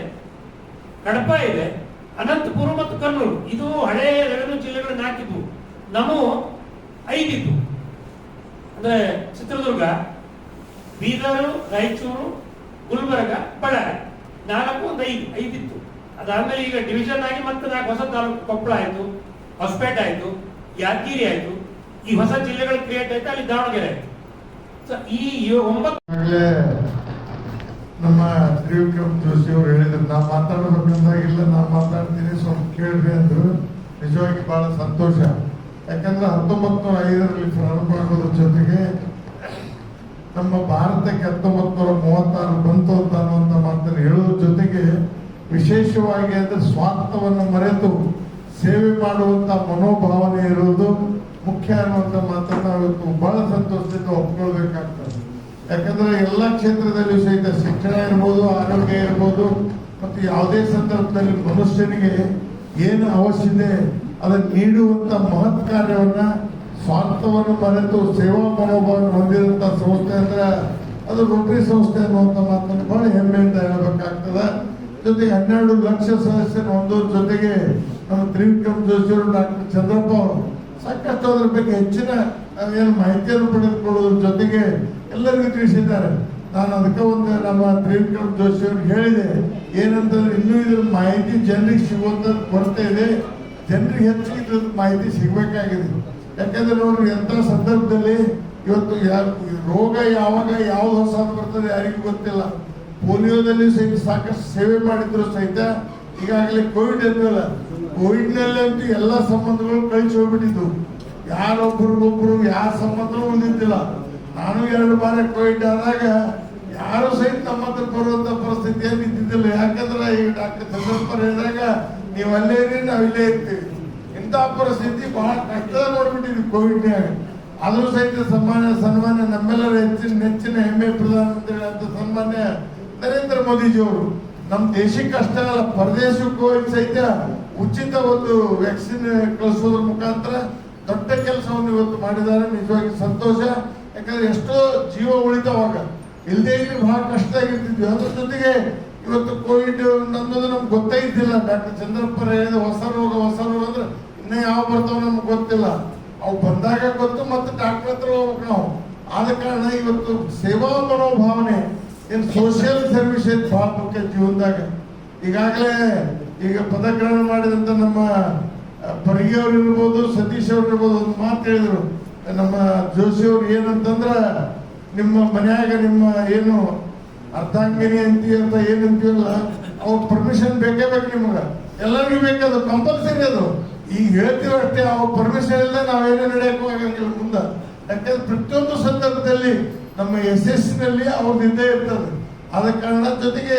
ಕಡಪ ಇದೆ, ಅನಂತಪುರ ಮತ್ತು ಕರ್ನೂಲು, ಇದು ಹಳೆ ರೆವೆನ್ಯೂ ಜಿಲ್ಲೆಗಳು 4 ಇದ್ವು. ನಮ್ಮ 5 ಇದ್ವು. ಅಂದ್ರೆ ಚಿತ್ರದುರ್ಗ, ಬೀದರು, ರಾಯಚೂರು, ಗುಲ್ಬರ್ಗ, ಬಳ್ಳಾರಿ 4 ಒಂದು 5 ಇತ್ತು. ಅದಾದ್ಮೇಲೆ ಈಗ ಡಿವಿಷನ್ ಆಗಿ ಮತ್ತೆ 4 ಹೊಸ ತಾಲೂಕು, ಕೊಪ್ಪಳ ಆಯ್ತು, ಹೊಸಪೇಟೆ ಆಯ್ತು, ಯಾದಗಿರಿ ಆಯ್ತು, ಈ ಹೊಸ ಜಿಲ್ಲೆಗಳು ಕ್ರಿಯೇಟ್ ಆಯ್ತು, ಅಲ್ಲಿ ದಾವಣಗೆರೆ ಆಯ್ತು. ಈ 9 ನಮ್ಮ ತ್ರಿವಿಕ್ರಮ್ ಜೋಶಿ ಅವರು ಹೇಳಿದ್ರು, ನಾ ಮಾತಾಡಬೇಕಂದಾಗಿಲ್ಲ, ನಾ ಮಾತಾಡ್ತೀನಿ, ಸ್ವಲ್ಪ ಕೇಳ್ರಿ ಅಂದ್ರು. ನಿಜವಾಗಿ ಬಹಳ ಸಂತೋಷ. ಯಾಕಂದ್ರೆ 1905ರಲ್ಲಿ ಪ್ರಾರಂಭ ಆಗೋದ್ರ ಜೊತೆಗೆ ನಮ್ಮ ಭಾರತಕ್ಕೆ 1936 ಬಂತು ಅಂತ ಅನ್ನುವಂಥ ಮಾತನ್ನು ಹೇಳೋದ್ರ ಜೊತೆಗೆ ವಿಶೇಷವಾಗಿ ಅಂದ್ರೆ ಸ್ವಾರ್ಥವನ್ನು ಮರೆತು ಸೇವೆ ಮಾಡುವಂತ ಮನೋಭಾವನೆ ಇರುವುದು ಮುಖ್ಯ ಅನ್ನುವಂಥ ಮಾತನ್ನು ಇವತ್ತು ಬಹಳ ಸಂತೋಷದಿಂದ ಒಪ್ಕೊಳ್ಬೇಕಾಗ್ತದೆ. ಯಾಕಂದ್ರೆ ಎಲ್ಲ ಕ್ಷೇತ್ರದಲ್ಲೂ ಸಹಿತ ಶಿಕ್ಷಣ ಇರ್ಬೋದು, ಆರೋಗ್ಯ ಇರ್ಬೋದು, ಮತ್ತು ಯಾವುದೇ ಸಂದರ್ಭದಲ್ಲಿ ಮನುಷ್ಯನಿಗೆ ಏನು ಅವಶ್ಯತೆ ಅದನ್ನು ನೀಡುವಂತ ಮಹತ್ ಕಾರ್ಯವನ್ನ ಸ್ವಾರ್ಥವನ್ನು ಮರೆತು ಸೇವಾ ಮನೋಭಾವ ಹೊಂದಿರುವಂತ ಸಂಸ್ಥೆ ಅಂದ್ರೆ ಅದು ರೋಟರಿ ಸಂಸ್ಥೆ ಅನ್ನುವಂಥ ಮಾತನ್ನು ಬಹಳ ಹೆಮ್ಮೆಯಿಂದ ಹೇಳಬೇಕಾಗ್ತದ. ಜೊತೆಗೆ 12 ಲಕ್ಷ ಸದಸ್ಯರು ಹೊಂದೋದ್ರ ಜೊತೆಗೆ ನಮ್ಮ ತ್ರಿವಿಕ್ರಮ್ ಜೋಶಿ ಅವರು, ಡಾಕ್ಟರ್ ಚಂದ್ರಪ್ಪ ಅವರು ಸಾಕಷ್ಟು ಅದ್ರ ಬಗ್ಗೆ ಹೆಚ್ಚಿನ ಏನು ಮಾಹಿತಿಯನ್ನು ಪಡೆದುಕೊಳ್ಳೋದ್ರ ಜೊತೆಗೆ ಎಲ್ಲರಿಗೂ ತಿಳಿಸಿದ್ದಾರೆ. ನಾನು ಅದಕ್ಕೆ ಒಂದು ನಮ್ಮ ತ್ರಿವಿಕ್ರಮ್ ಜೋಶಿ ಅವ್ರಿಗೆ ಹೇಳಿದೆ, ಏನಂತಂದ್ರೆ ಇನ್ನೂ ಇದ್ರ ಮಾಹಿತಿ ಜನರಿಗೆ ಸಿಗುವಂತ ಕೊರತೆ ಇದೆ, ಜನರಿಗೆ ಹೆಚ್ಚಿಗೆ ಇದ್ರ ಮಾಹಿತಿ ಸಿಗಬೇಕಾಗಿದೆ. ಯಾಕಂದ್ರೆ ನೋಡ್ರಿ, ಎಂಥ ಸಂದರ್ಭದಲ್ಲಿ ಇವತ್ತು ರೋಗ ಯಾವಾಗ ಯಾವ್ದು ಹೊಸ ಬರ್ತದೆ ಯಾರಿಗೂ ಗೊತ್ತಿಲ್ಲ. ಪೋಲಿಯೋದಲ್ಲಿ ಸಹಿತ ಸಾಕಷ್ಟು ಸೇವೆ ಮಾಡಿದ್ರು ಸಹಿತ ಈಗಾಗಲೇ ಕೋವಿಡ್ ಅಂದ್ವಲ್ಲ, ಕೋವಿಡ್ ನಲ್ಲಿ ಅಂತೂ ಎಲ್ಲ ಸಂಬಂಧಗಳು ಕಳಿಸಿ ಹೋಗ್ಬಿಟ್ಟಿದ್ವು. ಯಾರೊಬ್ಬರಿಗೊಬ್ರು ಯಾರ ಸಂಬಂಧನೂ ಉಳಿದಿದ್ದಿಲ್ಲ. ನಾನು 2 ಬಾರಿ ಕೋವಿಡ್ ಆದಾಗ ಯಾರು ಸಹಿತ ನಮ್ಮ ಹತ್ರ ಬರುವಂತ ಪರಿಸ್ಥಿತಿ ಏನು ಇದ್ದಿದ್ದಿಲ್ಲ. ಯಾಕಂದ್ರೆ ಈಗ ಡಾಕ್ಟರ್ ಚಂದ್ರಪ್ಪ ಹೇಳಿದಾಗ ನೀವು ಅಲ್ಲೇ ಇರಿ, ನಾವು ಇಲ್ಲೇ ಇರ್ತೀವಿ. ಇಂಥ ಪರಿಸ್ಥಿತಿ ಬಹಳ ಕಷ್ಟದ ನೋಡ್ಬಿಟ್ಟಿದ್ವಿ ಕೋವಿಡ್ನಾಗ. ಆದರೂ ಸಹಿತ ಸನ್ಮಾನ್ಯ ನಮ್ಮೆಲ್ಲರ ನೆಚ್ಚಿನ ಹೆಮ್ಮೆ ಪ್ರಧಾನಮಂತ್ರಿ ಅಂತ ಸನ್ಮಾನ್ಯ ನರೇಂದ್ರ ಮೋದಿಜಿಯವರು ನಮ್ಮ ದೇಶಕ್ಕೆ ಅಷ್ಟೇ ಅಲ್ಲ, ಪರದೇಶಕ್ಕೂ ಹೋಗಿ ಸಹಿತ ಉಚಿತ ಒಂದು ವ್ಯಾಕ್ಸಿನ್ ಕಳಿಸೋದ್ರ ಮುಖಾಂತರ ದೊಡ್ಡ ಕೆಲಸವನ್ನು ಇವತ್ತು ಮಾಡಿದ್ದಾರೆ. ನಿಜವಾಗಿ ಸಂತೋಷ. ಯಾಕಂದ್ರೆ ಎಷ್ಟೋ ಜೀವ ಉಳಿತಾವಾಗ, ಇಲ್ಲದೆ ಇದ್ರೆ ಬಹಳ ಕಷ್ಟ ಆಗಿರ್ತಿದ್ವಿ. ಅದ್ರ ಜೊತೆಗೆ ಇವತ್ತು ಕೋವಿಡ್ ಅನ್ನೋದು ನಮ್ಗೆ ಗೊತ್ತೇ ಇದ್ದಿಲ್ಲ. ಡಾಕ್ಟರ್ ಚಂದ್ರಪ್ಪ ಹೇಳಿದ ಹೊಸ ರೋಗ ಅಂದ್ರೆ ಇನ್ನೂ ಯಾವ ಬರ್ತಾವ ನಮ್ಗೆ ಗೊತ್ತಿಲ್ಲ. ಅವು ಬಂದಾಗ ಗೊತ್ತು, ಮತ್ತೆ ಡಾಕ್ಟರ್ ಹತ್ರ ಹೋಗ್ಬೇಕು ನಾವು. ಆದ ಕಾರಣ ಇವತ್ತು ಸೇವಾ ಮನೋಭಾವನೆ, ಏನು ಸೋಷಿಯಲ್ ಸರ್ವಿಸ್ ಐತೆ ಬಹಳ ಮುಖ್ಯ ಜೀವನದಾಗ. ಈಗಾಗಲೇ ಈಗ ಪದಗ್ರಹಣ ಮಾಡಿದಂತ ನಮ್ಮ ಪರಿಗಿ ಅವ್ರು ಇರ್ಬೋದು, ಸತೀಶ್ ಅವ್ರು ಇರ್ಬೋದು, ಒಂದು ಮಾತು ಹೇಳಿದ್ರು ನಮ್ಮ ಜೋಶಿ ಅವ್ರು, ಏನಂತಂದ್ರ ನಿಮ್ಮ ಮನ್ಯಾಗ ನಿಮ್ಮ ಏನು ಅರ್ಧಾಂಗಿನಿ ಅಂತ ಏನಂತೀವಲ್ಲ, ಅವ್ರ ಪರ್ಮಿಷನ್ ಬೇಕೇ ಬೇಕು ನಿಮ್ಗೆ, ಎಲ್ಲರಿಗೂ ಬೇಕದು, ಕಂಪಲ್ಸರಿ ಅದು. ಈಗ ಹೇಳ್ತೀವಿ ಅಷ್ಟೇ, ಅವ್ರ ಪರ್ಮಿಷನ್ ಇಲ್ಲದೆ ನಾವೇನೇ ನಡೆಯಕ್ಕೂ ಆಗಂಗಿಲ್ಲ ಮುಂದೆ. ಯಾಕಂದ್ರೆ ಪ್ರತಿಯೊಂದು ಸಂದರ್ಭದಲ್ಲಿ ನಮ್ಮ ಯಶಸ್ಸಿನಲ್ಲಿ ಅವ್ರದ್ದು ಇದ್ದೇ ಇರ್ತದೆ. ಆದ ಕಾರಣ ಜೊತೆಗೆ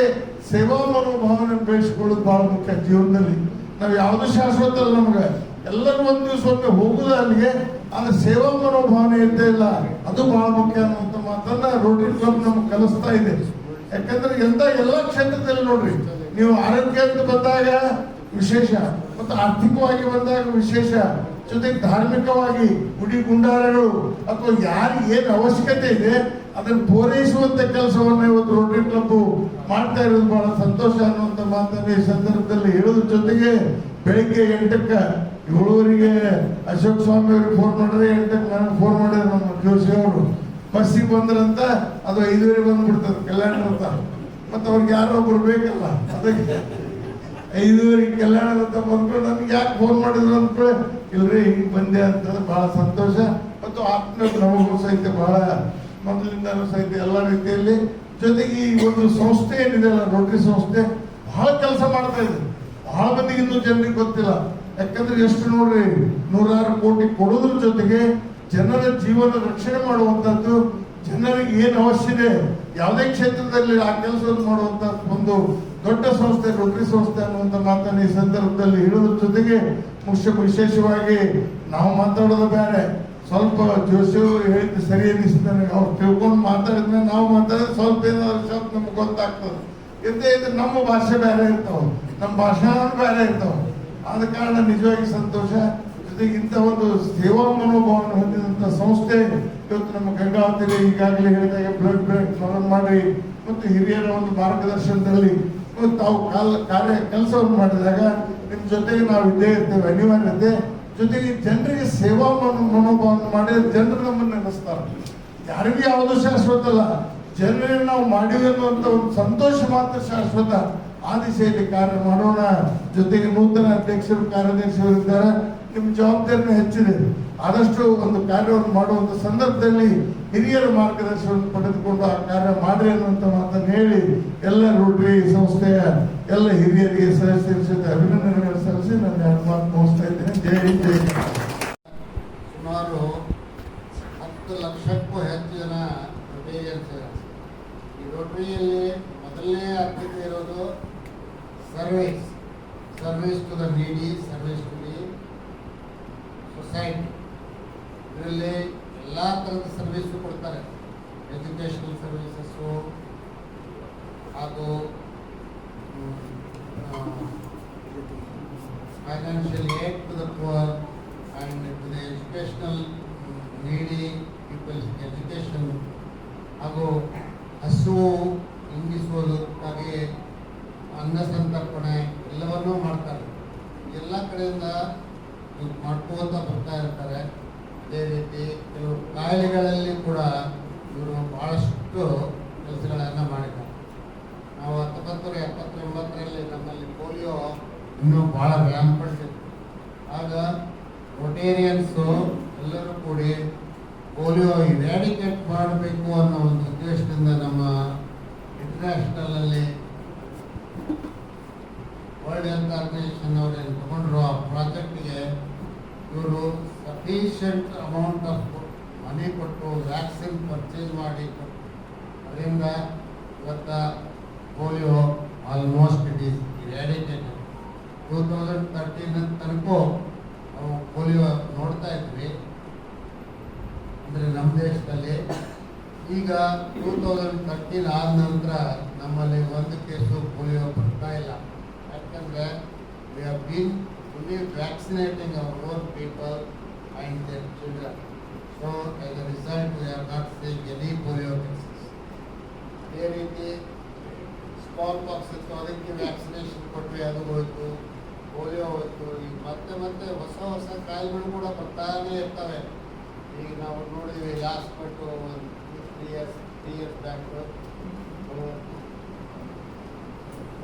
ಸೇವಾ ಮನೋಭಾವನೆ ಬೆಳೆಸಿಕೊಳ್ಳೋದು ಬಹಳ ಮುಖ್ಯ ಜೀವನದಲ್ಲಿ. ನಾವು ಯಾವುದು ಶಾಶ್ವತ ಅಲ್ಲ, ನಮ್ಗೆ ಎಲ್ಲರೂ ಒಂದು ದಿವಸ ಒಮ್ಮೆ ಹೋಗುದು ಅಲ್ಲಿಗೆ. ಆದ್ರೆ ಸೇವಾ ಮನೋಭಾವನೆ ಇದ್ದೇ ಇಲ್ಲ, ಅದು ಬಹಳ ಮುಖ್ಯ ಅನ್ನುವಂಥ ಮಾತನ್ನ ರೋಟರಿ ಕ್ಲಬ್ ನಮ್ಗೆ ಕಲಿಸ್ತಾ ಇದೆ. ಯಾಕಂದ್ರೆ ಎಲ್ಲ ಕ್ಷೇತ್ರದಲ್ಲಿ ನೋಡ್ರಿ, ನೀವು ಆರೋಗ್ಯ ಅಂತ ಬಂದಾಗ ವಿಶೇಷ, ಮತ್ತು ಆರ್ಥಿಕವಾಗಿ ಬಂದಾಗ ವಿಶೇಷ, ಜೊತೆಗೆ ಧಾರ್ಮಿಕವಾಗಿ ಗುಡಿ ಗುಂಡಾರಗಳು ಅಥವಾ ಯಾರಿಗೆ ಏನು ಅವಶ್ಯಕತೆ ಇದೆ ಅದನ್ನು ಪೂರೈಸುವಂತ ಕೆಲಸವನ್ನು ಇವತ್ತು ರೋಟರಿ ಕ್ಲಬ್ ಮಾಡ್ತಾ ಇರೋದು ಬಹಳ ಸಂತೋಷ ಅನ್ನುವಂಥ ಮಾತನ್ನು ಈ ಸಂದರ್ಭದಲ್ಲಿ ಹೇಳೋದ್ರ ಜೊತೆಗೆ ಬೆಳಿಗ್ಗೆ 8ಕ್ಕೆ 7:15 ಅಶೋಕ್ ಸ್ವಾಮಿ ಅವ್ರಿಗೆ ಫೋನ್ ಮಾಡಿದ್ರೆ 8ಕ್ಕೆ ನನಗೆ ಫೋನ್ ಮಾಡಿದ್ರು ನಮ್ಮ ಜೋಶಿ ಅವರು. ಬಸ್ಸಿಗೆ ಬಂದ್ರಂತ ಅದು 5:30 ಬಂದ್ಬಿಡ್ತದೆ ಕಲ್ಯಾಣ ಅಂತ. ಮತ್ತೆ ಅವ್ರಿಗೆ ಯಾರೋ ಒಬ್ರು ಬೇಕಲ್ಲ, ಅದಕ್ಕೆ 5:30 ಕಲ್ಯಾಣ ಅಂತ ಬಂದ್ಕೊಂಡು ನನ್ಗೆ ಯಾಕೆ ಫೋನ್ ಮಾಡಿದ್ರು ಅಂದ್ಕೊಳ್ಳಿ, ಇಲ್ರಿ ಹಿಂಗೆ ಬಂದೆ ಅಂತ ಬಹಳ ಸಂತೋಷ. ಮತ್ತು ಆತ್ಮೀಯ ನಮಗೂ ಸಹಿತ ಬಹಳ ಮೊದಲಿಂದನೂ ಸಹಿತ ಎಲ್ಲ ರೀತಿಯಲ್ಲಿ. ಜೊತೆಗೆ ಈ ಒಂದು ಸಂಸ್ಥೆ ಏನಿದೆ ಅಲ್ಲ, ರೋಟರಿ ಸಂಸ್ಥೆ ಬಹಳ ಕೆಲಸ ಮಾಡ್ತಾ ಇದೆ. ಬಹಳ ಮಂದಿಗೆ ಇನ್ನೂ ಜನರಿಗೆ ಗೊತ್ತಿಲ್ಲ. ಯಾಕಂದ್ರೆ ಎಷ್ಟು ನೋಡ್ರಿ, 106 ಕೋಟಿ ಕೊಡೋದ್ರ ಜೊತೆಗೆ ಜನರ ಜೀವನ ರಕ್ಷಣೆ ಮಾಡುವಂತದ್ದು, ಜನರಿಗೆ ಏನು ಅವಶ್ಯತೆ ಯಾವುದೇ ಕ್ಷೇತ್ರದಲ್ಲಿ ಆ ಕೆಲಸವನ್ನು ಮಾಡುವಂತ ಒಂದು ದೊಡ್ಡ ಸಂಸ್ಥೆ ರೋಟರಿ ಸಂಸ್ಥೆ ಅನ್ನುವಂಥ ಮಾತನ್ನು ಈ ಸಂದರ್ಭದಲ್ಲಿ ಹೇಳೋದ್ರ ಜೊತೆಗೆ ವಿಶೇಷವಾಗಿ ನಾವು ಮಾತಾಡೋದು ಬೇರೆ, ಸ್ವಲ್ಪ ಜೋಶಿ ಹೇಳಿದ್ದು ಸರಿ ಅನ್ನಿಸ್ತಾನೆ. ಅವ್ರು ತಿಳ್ಕೊಂಡು ಮಾತಾಡಿದ್ಮೇಲೆ ನಾವು ಮಾತಾಡಿದ್ರೆ ಸ್ವಲ್ಪ ಏನಾದ್ರು ಶಬ್ದ ಗೊತ್ತಾಗ್ತದೆ. ಇದ್ದೇ ಇದು ನಮ್ಮ ಭಾಷೆ ಬೇರೆ ಇರ್ತಾವ, ನಮ್ಮ ಭಾಷಾ ಬೇರೆ ಇರ್ತಾವ. ಆದ ಕಾರಣ ನಿಜವಾಗಿ ಸಂತೋಷ. ಜೊತೆಗೆ ಇಂಥ ಒಂದು ಸೇವಾ ಮನೋಭಾವವನ್ನು ಹೊಂದಿದಂಥ ಸಂಸ್ಥೆ ಇವತ್ತು ನಮ್ಮ ಗಂಗಾವತಿಯಲ್ಲಿ ಈಗಾಗಲೇ ಹೇಳಿದಾಗ ಬ್ಲಡ್ ಬ್ಯಾಂಕ್ ಮಾಡಿ ಮತ್ತು ಹಿರಿಯರ ಒಂದು ಮಾರ್ಗದರ್ಶನದಲ್ಲಿ ತಾವು ಕೆಲಸವನ್ನು ಮಾಡಿದಾಗ ನಿಮ್ಮ ಜೊತೆಗೆ ನಾವು ಇದ್ದೇ ಇರ್ತೇವೆ, ಅನಿವಾರ್ಯತೆ. ಜೊತೆಗೆ ಜನರಿಗೆ ಸೇವಾ ಮನೋಭಾವವನ್ನು ಮಾಡಿದ್ರೆ ಜನರು ನಮ್ಮನ್ನು ನೆನೆಸ್ತಾರೆ. ಯಾರಿಗೂ ಯಾವುದು ಶಾಶ್ವತ ಅಲ್ಲ, ಜನರಿಗೆ ನಾವು ಮಾಡಿವಿ ಅನ್ನುವಂಥ ಒಂದು ಸಂತೋಷ ಮಾತ್ರ ಶಾಶ್ವತ. ಆ ದಿಶೆಯಲ್ಲಿ ಕಾರ್ಯ ಮಾಡೋಣ. ಜೊತೆಗೆ ನೂತನ ಅಧ್ಯಕ್ಷರು ಕಾರ್ಯದರ್ಶಿಯವರಿದ್ದಾರೆ, ನಿಮ್ಮ ಜವಾಬ್ದಾರಿನೂ ಹೆಚ್ಚಿದೆ. ಆದಷ್ಟು ಒಂದು ಕಾರ್ಯವನ್ನು ಮಾಡುವಂಥ ಸಂದರ್ಭದಲ್ಲಿ ಹಿರಿಯರ ಮಾರ್ಗದರ್ಶನವನ್ನು ಪಡೆದುಕೊಂಡು ಆ ಕಾರ್ಯ ಮಾಡ್ರಿ ಅನ್ನುವಂಥ ಮಾತನ್ನು ಹೇಳಿ ಎಲ್ಲ ರೋಟರಿ ಸಂಸ್ಥೆಯ ಎಲ್ಲ ಹಿರಿಯರಿಗೆ ಸದಸ್ಯರ ಅಭಿನಂದನೆಗಳನ್ನು ಸಲ್ಲಿಸಿ ನಾನು ಎರಡು ಮಾತು ಮುಗಿಸ್ತಾ ಇದ್ದೇನೆ. ಜೈ ಹಿಂದ್, ಜೈ ಕರ್ನಾಟಕ. ಸುಮಾರು 10 ಲಕ್ಷಕ್ಕೂ ಹೆಚ್ಚು ಜನ ರೋಟೇರಿಯನ್ಸ್ ಇದ್ದಾರೆ. ಈ ರೋಟರಿಯಲ್ಲಿ ಮೊದಲನೇ ಆದ್ಯತೆ ಇರೋದು service to the needy, service to the society. ಇದರಲ್ಲಿ ಎಲ್ಲ ಥರದ ಸರ್ವಿಸು ಕೊಡ್ತಾರೆ. ಎಜುಕೇಷನಲ್ ಸರ್ವಿಸಸ್ಸು ಹಾಗೂ financial aid to the poor and to the educational needy people's education, ಹಾಗೂ ಹಸುವು ಇಂಗಿಸುವುದಕ್ಕಾಗಿ ಅನ್ನ ಸಂತರ್ಪಣೆ ಎಲ್ಲವನ್ನೂ ಮಾಡ್ತಾರೆ. ಎಲ್ಲ ಕಡೆಯಿಂದ ಮಾಡ್ಕೋತ ಬರ್ತಾ ಇರ್ತಾರೆ. ಅದೇ ರೀತಿ ಕೆಲವು ಕಾಯಿಲೆಗಳಲ್ಲಿ ಕೂಡ ಇವರು ಬಹಳಷ್ಟು ಕೆಲಸಗಳನ್ನು ಮಾಡಿದ್ದಾರೆ. ನಾವು 1979ರಲ್ಲಿ ನಮ್ಮಲ್ಲಿ ಪೋಲಿಯೋ ಇನ್ನೂ ಭಾಳ ವ್ಯಾಪಡಿಸಿತ್ತು. ಆಗ ರೋಟೇರಿಯನ್ಸು ಎಲ್ಲರೂ ಕೂಡಿ ಪೋಲಿಯೋ ಇವ್ಯಾಡಿಕೇಟ್ ಮಾಡಬೇಕು ಅನ್ನೋ ಒಂದು ಉದ್ದೇಶದಿಂದ ನಮ್ಮ ಇಂಟರ್ನ್ಯಾಷನಲಲ್ಲಿ ವರ್ಲ್ಡ್ ಹೆಲ್ತ್ ಆರ್ಗನೈಸೇಷನ್ ಅವರೇನು ತಗೊಂಡ್ರು ಆ ಪ್ರಾಜೆಕ್ಟ್ಗೆ ಇವರು ಸಫಿಷಿಯಂಟ್ ಅಮೌಂಟ್ ಆಫ್ ಮನಿ ಕೊಟ್ಟು ವ್ಯಾಕ್ಸಿನ್ ಪರ್ಚೇಸ್ ಮಾಡಿ ಅದರಿಂದ ಇವತ್ತ ಪೋಲಿಯೋ ಆಲ್ಮೋಸ್ಟ್ ಇಟ್ ಈಸ್ ಇರಾಡಿಕೇಟೆಡ್. 2013 ತನಕ ನಾವು ಪೋಲಿಯೋ ನೋಡ್ತಾ ಇದ್ವಿ ಅಂದರೆ ನಮ್ಮ ದೇಶದಲ್ಲಿ. ಈಗ 2013 ಆದ ನಂತರ ನಮ್ಮಲ್ಲಿ ಒಂದು ಕೇಸು ಪೋಲಿಯೋ ಬರ್ತಾ ಇಲ್ಲ. ಯಾಕಂದರೆ we have been fully vaccinating our own people and their children. So as a result we are not seeing any polio cases. ಅದೇ ರೀತಿ ಸ್ಮಾಲ್ ಪಾಕ್ಸ್ ಇತ್ತು, ಅದಕ್ಕೆ ವ್ಯಾಕ್ಸಿನೇಷನ್ ಕೊಟ್ಟರೆ ಅದು ಹೋಯಿತು, ಪೋಲಿಯೋ ಹೋಯಿತು. ಈಗ ಮತ್ತೆ ಹೊಸ ಕಾಯಿಲೆಗಳು ಕೂಡ ಬರ್ತಾನೆ ಇರ್ತವೆ. ಈಗ ನಾವು ನೋಡಿದ್ವಿ ಲಾಸ್ಟ್ ಬಿಟ್ಟು 3 ಇಯರ್ಸ್ ಬ್ಯಾಕ್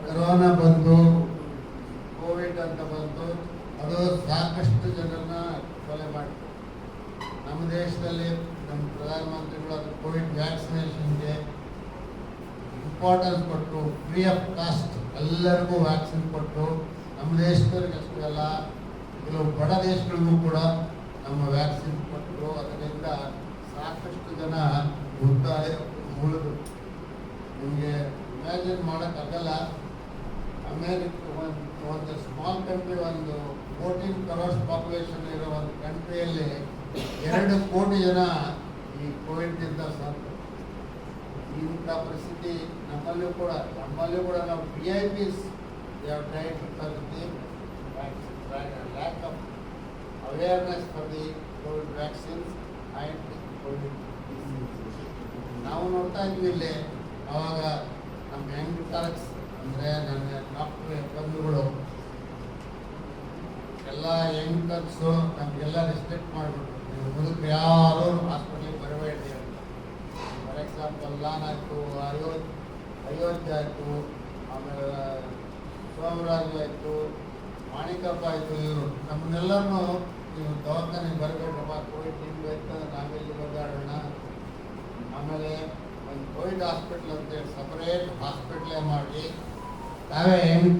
ಕೊರೋನಾ ಬಂದು, ಕೋವಿಡ್ ಅಂತ ಬಂತು. ಅದು ಸಾಕಷ್ಟು ಜನರನ್ನ ಕೊಲೆ ಮಾಡಿತು. ನಮ್ಮ ದೇಶದಲ್ಲಿ ನಮ್ಮ ಪ್ರಧಾನಮಂತ್ರಿಗಳು ಅದು ಕೋವಿಡ್ ವ್ಯಾಕ್ಸಿನೇಷನ್ಗೆ ಇಂಪಾರ್ಟೆನ್ಸ್ ಕೊಟ್ಟರು. ಫ್ರೀ ಆಫ್ ಕಾಸ್ಟ್ ಎಲ್ಲರಿಗೂ ವ್ಯಾಕ್ಸಿನ್ ಕೊಟ್ಟರು. ನಮ್ಮ ದೇಶದವ್ರಿಗೆ ಅಷ್ಟೇ ಅಲ್ಲ, ಕೆಲವು ಬಡ ದೇಶಗಳಿಗೂ ಕೂಡ ನಮ್ಮ ವ್ಯಾಕ್ಸಿನ್ ಕೊಟ್ಟರು. ಅದರಿಂದ ಸಾಕಷ್ಟು ಜನ ಉಳಿದ್ರು. ನಿಮಗೆ ಇಮ್ಯಾಜಿನ್ ಮಾಡೋಕ್ಕಾಗಲ್ಲ. ಅಮೇರಿಕ ಒಂದು ಸ್ಮಾಲ್ ಕಂಟ್ರಿ, ಒಂದು 14 crores ಪಾಪ್ಯುಲೇಷನ್ ಇರೋ ಒಂದು ಕಂಟ್ರಿಯಲ್ಲಿ 2 ಕೋಟಿ ಜನ ಈ ಕೋವಿಡ್ನಿಂದ ಸಾಕು. ಇಂಥ ಪರಿಸ್ಥಿತಿ ನಮ್ಮಲ್ಲೂ ಕೂಡ ನಾವು VIPs tried because of the lack of awareness for the COVID vaccines and COVID disease. ನಾವು ನೋಡ್ತಾ ಇದ್ವಿ ಇಲ್ಲಿ. ಆವಾಗ ನಮ್ಮ ಯಂಗ್ ಟರ್ಕ್ಸ್ ಅಂದರೆ ನನ್ನ ಡಾಕ್ಟರ್ ಬಂಧುಗಳು ಎಲ್ಲ ಯಂಗ್ ಟರ್ಕ್ಸು ನಮಗೆಲ್ಲ ರೆಸ್ಪೆಕ್ಟ್ ಮಾಡಿಬಿಟ್ರು. ನೀವು ಮುದುಕರು ಯಾರು ಹಾಸ್ಪಿಟ್ಲಿಗೆ ಬರಬೇಡಿ ಅಂತ. ಫಾರ್ ಎಕ್ಸಾಂಪಲ್ ನಾನಾಯಿತು, ಅಯೋಧ್ಯೆ ಆಯಿತು, ಆಮೇಲೆ ಸೋಮರಾಜು ಆಯಿತು, ಮಾಣಿಕಪ್ಪ ಆಯಿತು, ಇವರು ನಮ್ಮನ್ನೆಲ್ಲರೂ ನೀವು ದವಾಖಾನೆಗೆ ಬರಬೇಕಪ್ಪ, ಕೋವಿಡ್ ನಿಮ್ಗೆ ಆಯ್ತು, ನಾವೆಲ್ಲಿ ಬಗಾಡೋಣ. ಆಮೇಲೆ ಒಂದು ಕೋವಿಡ್ ಹಾಸ್ಪಿಟ್ಲ್ ಅಂತೇಳಿ ಸಪರೇಟ್ ಹಾಸ್ಪಿಟ್ಲೇ ಮಾಡಿ ನಾವೇ ಹೆಂಗೆ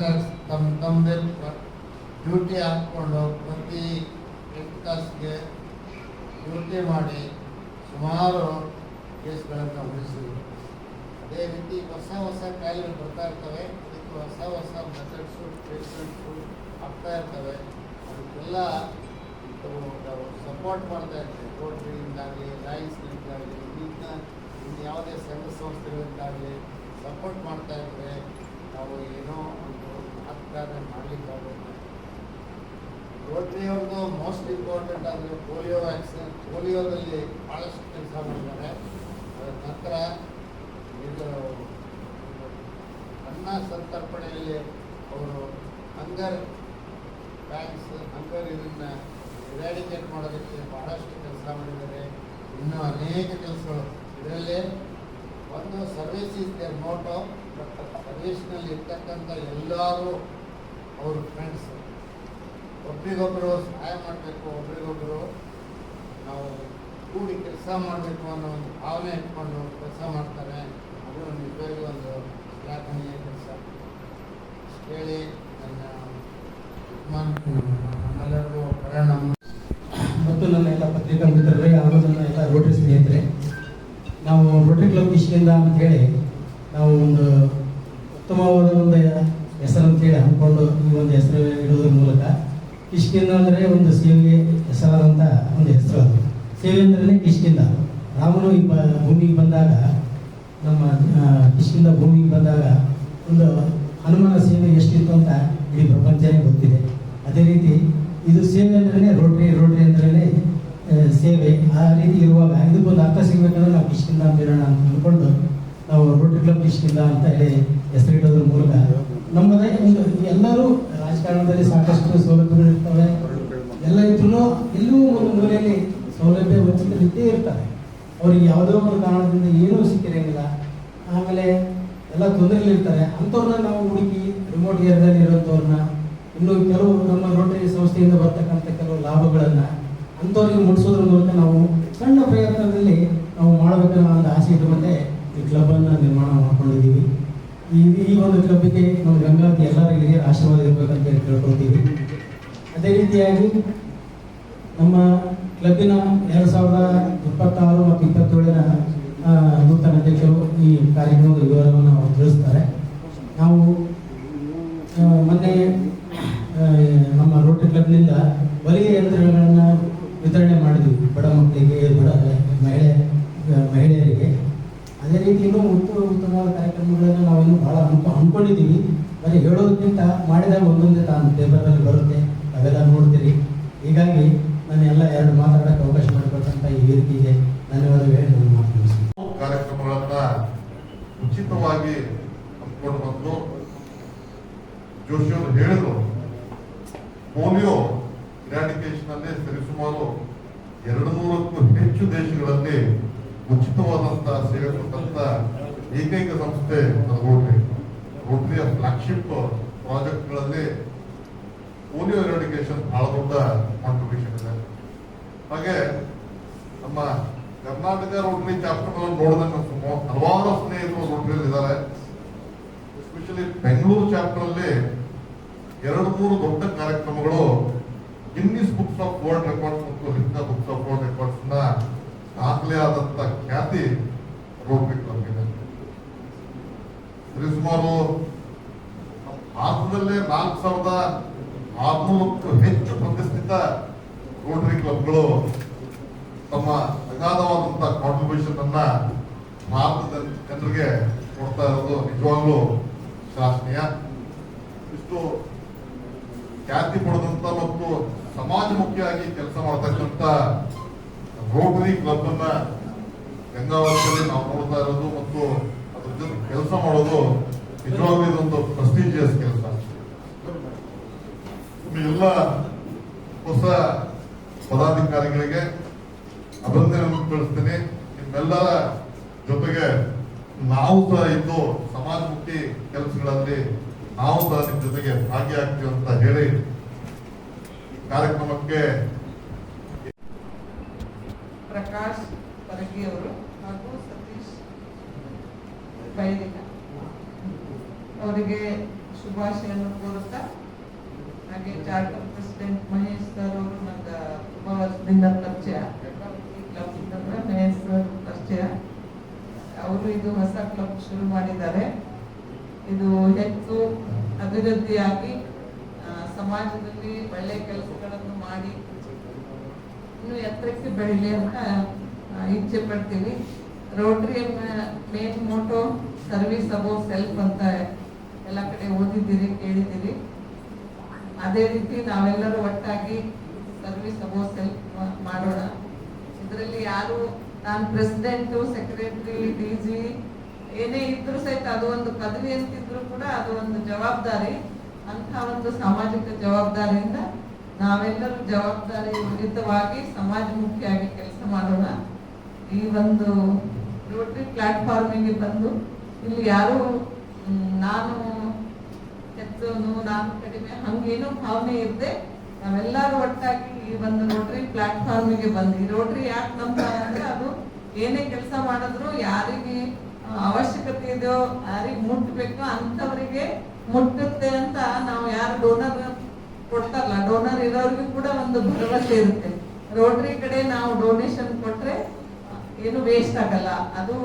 ತಮ್ಮದೇ ಡ್ಯೂಟಿ ಹಾಕ್ಕೊಂಡು ಪ್ರತಿ 8 ತಾಸಿಗೆ ಡ್ಯೂಟಿ ಮಾಡಿ ಸುಮಾರು ಕೇಸ್ಗಳನ್ನು ಉಳಿಸಿದ್ವಿ. ಅದೇ ರೀತಿ ಹೊಸ ಕಾಯಿಲೆಗಳು ಬರ್ತಾ ಇರ್ತವೆ. ಅದಕ್ಕೆ ಹೊಸ ಮೆಥಡ್ಸು ಟ್ರೀಟ್ಮೆಂಟ್ಸು ಆಗ್ತಾ ಇರ್ತವೆ. ಅದಕ್ಕೆಲ್ಲ ಸಪೋರ್ಟ್ ಮಾಡ್ತಾ ಇರ್ತೀವಿ. ರೋಟರಿಯಿಂದಾಗಲಿ, ಲಯನ್ಸ್ನಿಂದಾಗಲಿ, ಇನ್ನು ಯಾವುದೇ ಸಂಘ ಸಂಸ್ಥೆಗಳಿಂದಾಗಲಿ ಸಪೋರ್ಟ್ ಮಾಡ್ತಾ ಇದ್ರೆ ನಾವು ಏನೋ ಒಂದು ಕಾರ್ಯ ಮಾಡಲಿಕ್ಕಾಗುತ್ತೆ. ರೋಟರಿ ಅವ್ರದ್ದು ಮೋಸ್ಟ್ ಇಂಪಾರ್ಟೆಂಟ್ ಅಂದರೆ ಪೋಲಿಯೋ ವ್ಯಾಕ್ಸಿನ್, ಪೋಲಿಯೋದಲ್ಲಿ ಭಾಳಷ್ಟು ಕೆಲಸ ಮಾಡಿದ್ದಾರೆ. ಅದರ ನಂತರ ಇದು ಅನ್ನ ಸಂತರ್ಪಣೆಯಲ್ಲಿ ಅವರು ಹಂಗರ್ ಬ್ಯಾಂಕ್ಸ್, ಹಂಗರ್ ಇದನ್ನು ಇರಾಡಿಕೇಟ್ ಮಾಡೋದಕ್ಕೆ ಭಾಳಷ್ಟು ಕೆಲಸ ಮಾಡಿದ್ದಾರೆ. ಇನ್ನೂ ಅನೇಕ ಕೆಲಸಗಳು ಇದರಲ್ಲಿ ಒಂದು service is their motto. But ಸರ್ವಿಸ್ನಲ್ಲಿ ಇರ್ತಕ್ಕಂಥ ಎಲ್ಲರೂ ಅವ್ರ ಫ್ರೆಂಡ್ಸ್, ಒಬ್ರಿಗೊಬ್ಬರು ಸಹಾಯ ಮಾಡಬೇಕು, ಒಬ್ರಿಗೊಬ್ಬರು ನಾವು ಕೂಡಿ ಕೆಲಸ ಮಾಡಬೇಕು ಅನ್ನೋ ಒಂದು ಭಾವನೆ ಇಟ್ಕೊಂಡು ಕೆಲಸ ಮಾಡ್ತಾರೆ. ಅದು ನಿಜವಾಗಿ ಒಂದು ಶ್ಲಾಘನೀಯ ಕೆಲಸ. ಹೇಳಿ ನಮ್ಮೆಲ್ಲರಿಗೂ ಪರಿಣಾಮ ಮತ್ತು ನನ್ನ ಎಲ್ಲ ಪತ್ರಿಕಾ ಮಿತ್ರರೇ, ಹಾಗೂ ನನ್ನ ಎಲ್ಲ ರೋಟರಿ ಸ್ನೇಹಿತರೆ, ನಾವು ರೋಟರಿ ಕ್ಲಬ್ ಕಿಷ್ಕಿಂದ ಅಂತ ಹೇಳಿ ನಾವು ಒಂದು ಉತ್ತಮವಾದ ಒಂದು ಹೆಸರು ಅಂತೇಳಿ ಅಂದ್ಕೊಂಡು ಈ ಒಂದು ಹೆಸರು ಇಡೋದ್ರ ಮೂಲಕ, ಕಿಷ್ಕಿಂದ ಅಂದರೆ ಒಂದು ಸೇವೆಗೆ ಹೆಸರಾದಂಥ ಒಂದು ಹೆಸರು. ಅದು ಸೇವೆ ಅಂದ್ರೆ ಕಿಷ್ಕಿಂದ. ರಾಮನು ಈ ಭೂಮಿಗೆ ಬಂದಾಗ, ನಮ್ಮ ಕಿಷ್ಕಿಂದ ಭೂಮಿಗೆ ಬಂದಾಗ ಒಂದು ಹನುಮನ ಸೇವೆ ಎಷ್ಟಿತ್ತು ಅಂತ ಇಡೀ ಪ್ರಪಂಚನೇ ಗೊತ್ತಿದೆ. ಅದೇ ರೀತಿ ಇದು ಸೇವೆ ಅಂದ್ರೆ ರೋಟರಿ ಅಂದ್ರೆ ಸೇವೆ. ಆ ರೀತಿ ಇರುವಾಗ ಇದಕ್ಕೊಂದು ಅರ್ಥ ಸಿಗಬೇಕಂದ್ರೆ ನಾವು ಕಿಷ್ಕಿಂದ ಅಂತ ಇರೋಣ ಅಂತ ಅಂದ್ಕೊಂಡು ನಾವು ರೋಟರಿ ಕ್ಲಬ್ ಕಿಷ್ಕಿಂದ ಅಂತ ಹೇಳಿ ಹೆಸರಿಡೋದ್ರ ಮೂಲಕ ನಮ್ಮದೇ ಒಂದು, ಎಲ್ಲರೂ ರಾಜಕಾರಣದಲ್ಲಿ ಸಾಕಷ್ಟು ಸೌಲಭ್ಯಗಳು ಇರ್ತವೆ, ಎಲ್ಲ ಇದ್ರೂ ಎಲ್ಲೂ ಒಂದು ಮೂಲೆಯಲ್ಲಿ ಸೌಲಭ್ಯ ವಂಚಿತರಿದ್ದೇ ಇರ್ತಾರೆ. ಅವ್ರಿಗೆ ಯಾವುದೋ ಒಂದು ಕಾರಣದಿಂದ ಏನೂ ಸಿಕ್ಕಿರಂಗಿಲ್ಲ, ಆಮೇಲೆ ಎಲ್ಲ ತೊಂದರೆಯಲ್ಲಿರ್ತಾರೆ. ಅಂಥವ್ರನ್ನ ನಾವು ಹುಡುಕಿ ರಿಮೋಟ್ ಏರಿಯಾದಲ್ಲಿ ಇರೋಂಥವ್ರನ್ನ, ಇನ್ನು ಕೆಲವು ನಮ್ಮ ರೋಟರಿ ಸಂಸ್ಥೆಯಿಂದ ಬರ್ತಕ್ಕಂಥ ಕೆಲವು ಲಾಭಗಳನ್ನು ಅಂಥವ್ರಿಗೆ ಮುಟ್ಟಿಸೋದ್ರ ಮೂಲಕ ನಾವು ಸಣ್ಣ ಪ್ರಯತ್ನದಲ್ಲಿ ನಾವು ಮಾಡಬೇಕನ್ನೋ ಒಂದು ಆಸೆ ಇಟ್ಟುಕೊಂಡೇ ಈ ಕ್ಲಬ್ಬನ್ನು ನಿರ್ಮಾಣ ಮಾಡ್ಕೊಂಡಿದ್ದೀವಿ. ಈ ಒಂದು ಕ್ಲಬ್ಗೆ ನಮ್ಮ ಗಂಗಾವತಿ ಎಲ್ಲರ ಹಿರಿಯರ ಆಶೀರ್ವಾದ ಇರಬೇಕಂತ ಕೇಳ್ಕೊಳ್ತೀವಿ. ಅದೇ ರೀತಿಯಾಗಿ ನಮ್ಮ ಕ್ಲಬ್ಬಿನ 2026 ಮತ್ತು 27ರ ನೂತನ ಅಧ್ಯಕ್ಷರು ಈ ಕಾರ್ಯಕ್ರಮದ ವಿವರವನ್ನು ಅವರು ತಿಳಿಸ್ತಾರೆ. ನಾವು ಮೊನ್ನೆ ನಮ್ಮ ರೋಟರಿ ಕ್ಲಬ್ನಿಂದ ಹೊಲಿಗೆ ಯಂತ್ರಗಳನ್ನು ವಿತರಣೆ ಮಾಡಿದ್ವಿ ಬಡ ಮಕ್ಕಳಿಗೆ, ಬಡ ಮಹಿಳೆಯರಿಗೆ. ಅದೇ ರೀತಿ ಇನ್ನೂ ಉತ್ತಮವಾದ ಕಾರ್ಯಕ್ರಮಗಳನ್ನು ನಾವು ಇನ್ನೂ ಭಾಳ ಅಂದ್ಕೊಂಡಿದ್ದೀವಿ. ಬರೀ ಹೇಳೋದಕ್ಕಿಂತ ಮಾಡಿದಾಗ ಒಂದೊಂದೇ ತಾನು ಪೇಪರಲ್ಲಿ ಬರುತ್ತೆ, ಅವೆಲ್ಲ ನೋಡ್ತೀರಿ. ಹೀಗಾಗಿ ನಾನು ಎಲ್ಲ 2 ಮಾತಾಡೋಕ್ಕೆ ಅವಕಾಶ ಮಾಡಿಕೊಟ್ಟಂಥ ಈ ವೇದಿಕೆಗೆ ಧನ್ಯವಾದಗಳು ಹೇಳಿ ನಾನು ಮಾತು ಮುಗಿಸ್ತೀನಿ. ಕಾರ್ಯಕ್ರಮಗಳನ್ನ ಉಚಿತವಾಗಿ ಹಮ್ಮಿಕೊಂಡು ಬಂದು ಜೋಶಿಯವರು ಹೇಳಿದ್ರು, ಪೋಲಿಯೋ ಇರಾಡಿಕೇಶನ್ ಅಲ್ಲಿ ಸರಿಸುಮಾರು 200ಕ್ಕೂ ಹೆಚ್ಚು ದೇಶಗಳಲ್ಲಿ ಉಚಿತವಾದಂತಹ ಸೇವೆ ಕೊಟ್ಟಂತ ಏಕೈಕ ಸಂಸ್ಥೆ ರೋಟರಿ. ರೋಟರಿಯ ಫ್ಲಾಗ್ಶಿಪ್ ಪ್ರಾಜೆಕ್ಟ್ಗಳಲ್ಲಿ ಪೋಲಿಯೋ ಇರಾಡಿಕೇಶನ್ ಬಹಳ ದೊಡ್ಡ ಕಾಂಟ್ರಿಬ್ಯೂಷನ್ ಇದೆ. ಹಾಗೆ ನಮ್ಮ ಕರ್ನಾಟಕ ರೋಟರಿ ಚಾಪ್ಟರ್ ನೋಡಿದಂಗೆ ಹಲವಾರು ಸ್ನೇಹಿತರು ರೋಟರಿಯಲ್ಲಿ ಇದ್ದಾರೆ. ಎಸ್ಪೆಷಲಿ ಬೆಂಗಳೂರು ಚಾಪ್ಟರ್ ಅಲ್ಲಿ 2-3 ದೊಡ್ಡ ಕಾರ್ಯಕ್ರಮಗಳು Guinness books of world records ಮತ್ತು Limca books of world records ನ ದಾಖಲೆ ಆದಂತ ಖ್ಯಾತಿ ರೋಟರಿ ಕ್ಲಬ್ ಇದೆ. ಸುಮಾರು ಭಾರತದಲ್ಲೇ 4600ಕ್ಕೂ ಹೆಚ್ಚು ಪ್ರತಿಷ್ಠಿತ ರೋಟರಿ ಕ್ಲಬ್ಗಳು ತಮ್ಮ ಅಗಾಧವಾದಂತಹ ಕಾಂಟ್ರಿಬ್ಯೂಷನ್ ಅನ್ನ ಭಾರತದ ಜನರಿಗೆ ಕೊಡ್ತಾ ಇರೋದು ನಿಜವಾಗ್ಲೂ ಶ್ಲಾಘನೀಯ. ಇಷ್ಟು ಖ್ಯಾತಿ ಪಡೆದಂತ ಮತ್ತು ಸಮಾಜಮುಖಿಯಾಗಿ ಕೆಲಸ ಮಾಡತಕ್ಕಂತ ರೋಟರಿ ಕ್ಲಬ್ ಅನ್ನ ಗಂಗಾವತಿಯಲ್ಲಿ ನಾವು ನೋಡ್ತಾ ಇರೋದು ಮತ್ತು ಅದ್ರ ಜೊತೆ ಕೆಲಸ ಮಾಡೋದು ನಿಜವಾಗ್ಲೂ ಇದೊಂದು ಪ್ರೆಸ್ಟೀಜಿಯಸ್ ಕೆಲಸ. ಎಲ್ಲ ಹೊಸ ಪದಾಧಿಕಾರಿಗಳಿಗೆ ಅಭಿನಂದನೆ ತಿಳಿಸ್ತೀನಿ. ನಿಮ್ಮೆಲ್ಲರ ಜೊತೆಗೆ ನಾವು ಸಹ ಇದ್ದು ಸಮಾಜಮುಖಿ ಕೆಲಸಗಳಲ್ಲಿ ನಾವು ಸಹ ನಿಮ್ ಜೊತೆಗೆ ಭಾಗಿಯಾಗ್ತೀವಿ ಅಂತ ಹೇಳಿ ಕಾರ್ಯಕ್ರಮಕ್ಕೆ ಪ್ರಕಾಶ್ ಪರಗಿ ಅವರು ಹಾಗೂ ಸತೀಶ್ ಬೈಲಿಗ ಅವರಿಗೆ ಶುಭಾಶಯನ್ನು ಕೋರುತ್ತಾ, ಹಾಗೆ ಚಾರ್ಟರ್ ಪ್ರೆಸಿಡೆಂಟ್ ಮಹೇಶ್ ಸರ್ ಅವರು ನನ್ನ ತುಂಬಾ ವರ್ಷದಿಂದ ಪರಿಚಯ, ಕ್ಲಬ್ ಮಹೇಶ್ ಸರ್ ಪರಿಚಯ. ಅವರು ಇದು ಹೊಸ ಕ್ಲಬ್ ಶುರು ಮಾಡಿದ್ದಾರೆ. ಇದು ಹೆಚ್ಚು ಅಭಿವೃದ್ಧಿಯಾಗಿ ಸಮಾಜದಲ್ಲಿ ಒಳ್ಳೆಯ ಕೆಲಸಗಳನ್ನು ಮಾಡಿ ಇನ್ನೂ ಎತ್ತರಕ್ಕೆ ಬೆಳೀಲಿ ಅಂತ ಇಚ್ಛೆ ಪಡ್ತೀವಿ. Rotary main motto service above self ಅಂತ ಎಲ್ಲ ಕಡೆ ಓದಿದ್ದೀರಿ, ಕೇಳಿದ್ದೀರಿ. ಅದೇ ರೀತಿ ನಾವೆಲ್ಲರೂ ಒಟ್ಟಾಗಿ ಸರ್ವಿಸ್ ಅಬೌವ್ ಸೆಲ್ಫ್ ಮಾಡೋಣ. ಇದರಲ್ಲಿ ಯಾರು ನಾನು ಪ್ರೆಸಿಡೆಂಟು, ಸೆಕ್ರೆಟರಿ, DG ಏನೇ ಇದ್ರು ಸಹಿತ ಅದು ಒಂದು ಪದವಿ ಅಂತಿದ್ರು ಕೂಡ ಅದು ಒಂದು ಜವಾಬ್ದಾರಿ. ಅಂತ ಒಂದು ಸಾಮಾಜಿಕ ಜವಾಬ್ದಾರಿಯಿಂದ ನಾವೆಲ್ಲರೂ ಜವಾಬ್ದಾರಿಯುತವಾಗಿ ಸಮಾಜಮುಖಿಯಾಗಿ ಕೆಲಸ ಮಾಡೋಣ. ಈ ಒಂದು ರೋಟರಿ ಪ್ಲಾಟ್ಫಾರ್ಮಿಗೆ ಬಂದು ಇಲ್ಲಿ ಯಾರು ನಾನು ಹೆಚ್ಚೋನು, ನಾನು ಕಡಿಮೆ ಹಂಗೇನೋ ಭಾವನೆ ಇರದೆ ನಾವೆಲ್ಲರೂ ಒಟ್ಟಾಗಿ ಈ ಒಂದು ರೋಟರಿ ಪ್ಲಾಟ್ಫಾರ್ಮಿಗೆ ಬಂದು, ಈ ರೋಟರಿ ಯಾಕೆ ನಂಬ್ತಾರೆ ಅಂದ್ರೆ ಅದು ಏನೇ ಕೆಲಸ ಮಾಡಿದ್ರು ಯಾರಿಗೆ ಅವಶ್ಯಕತೆ ಇದೆಯೋ, ಯಾರಿಗೆ ಮುಟ್ಟಬೇಕೋ ಅಂಥವರಿಗೆ ಮುಟ್ಟುತ್ತೆ ಅಂತ ನಾವು ಯಾರು ಡೋನರ್ ಕೊಡ್ತಾರಲ್ಲ, ಡೋನರ್ ಇರೋರಿಗೂ ಕೂಡ ಒಂದು ಭರವಸೆ ಇರುತ್ತೆ. ರೋಟರಿ ಕಡೆ ನಾವು ಡೊನೇಷನ್ ಕೊಟ್ರೆ ಏನು ವೇಸ್ಟ್ ಆಗಲ್ಲ, ಅದು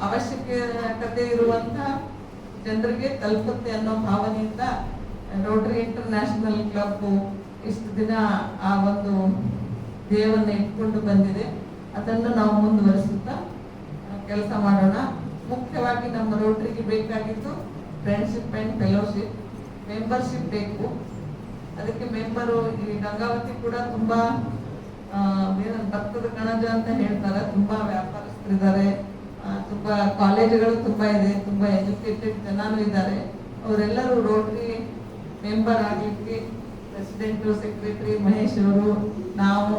ಅವಶ್ಯಕತೆ ಇರುವಂತ ಜನರಿಗೆ ತಲುಪುತ್ತೆ ಅನ್ನೋ ಭಾವನೆಯಿಂದ ರೋಟರಿ ಇಂಟರ್ನ್ಯಾಷನಲ್ ಕ್ಲಬ್ ಇಷ್ಟು ದಿನ ಆ ಒಂದು ಧ್ಯೇಯವನ್ನು ಇಟ್ಕೊಂಡು ಬಂದಿದೆ. ಅದನ್ನು ನಾವು ಮುಂದುವರಿಸುತ್ತಾ ಕೆಲಸ ಮಾಡೋಣ. ಮುಖ್ಯವಾಗಿ ನಮ್ಮ ರೋಟರಿಗೆ ಬೇಕಾಗಿದ್ದು ಫ್ರೆಂಡ್ಶಿಪ್ ಆ್ಯಂಡ್ ಫೆಲೋಶಿಪ್, ಮೆಂಬರ್ಶಿಪ್ ಬೇಕು. ಅದಕ್ಕೆ ಮೆಂಬರು ಈ ಗಂಗಾವತಿ ಕೂಡ ತುಂಬಾ ಭತ್ತದ ಕಣಜ ಅಂತ ಹೇಳ್ತಾರೆ, ತುಂಬಾ ವ್ಯಾಪಾರಸ್ಥರಿದ್ದಾರೆ, ತುಂಬಾ ಕಾಲೇಜುಗಳು ತುಂಬಾ ಇದೆ, ತುಂಬಾ ಎಜುಕೇಟೆಡ್ ಜನರು ಇದ್ದಾರೆ. ಅವರೆಲ್ಲರೂ ರೋಟರಿ ಮೆಂಬರ್ ಆಗಲಿಕ್ಕೆ ಪ್ರೆಸಿಡೆಂಟು, ಸೆಕ್ರೆಟರಿ ಮಹೇಶ್ ಅವರು, ನಾವು,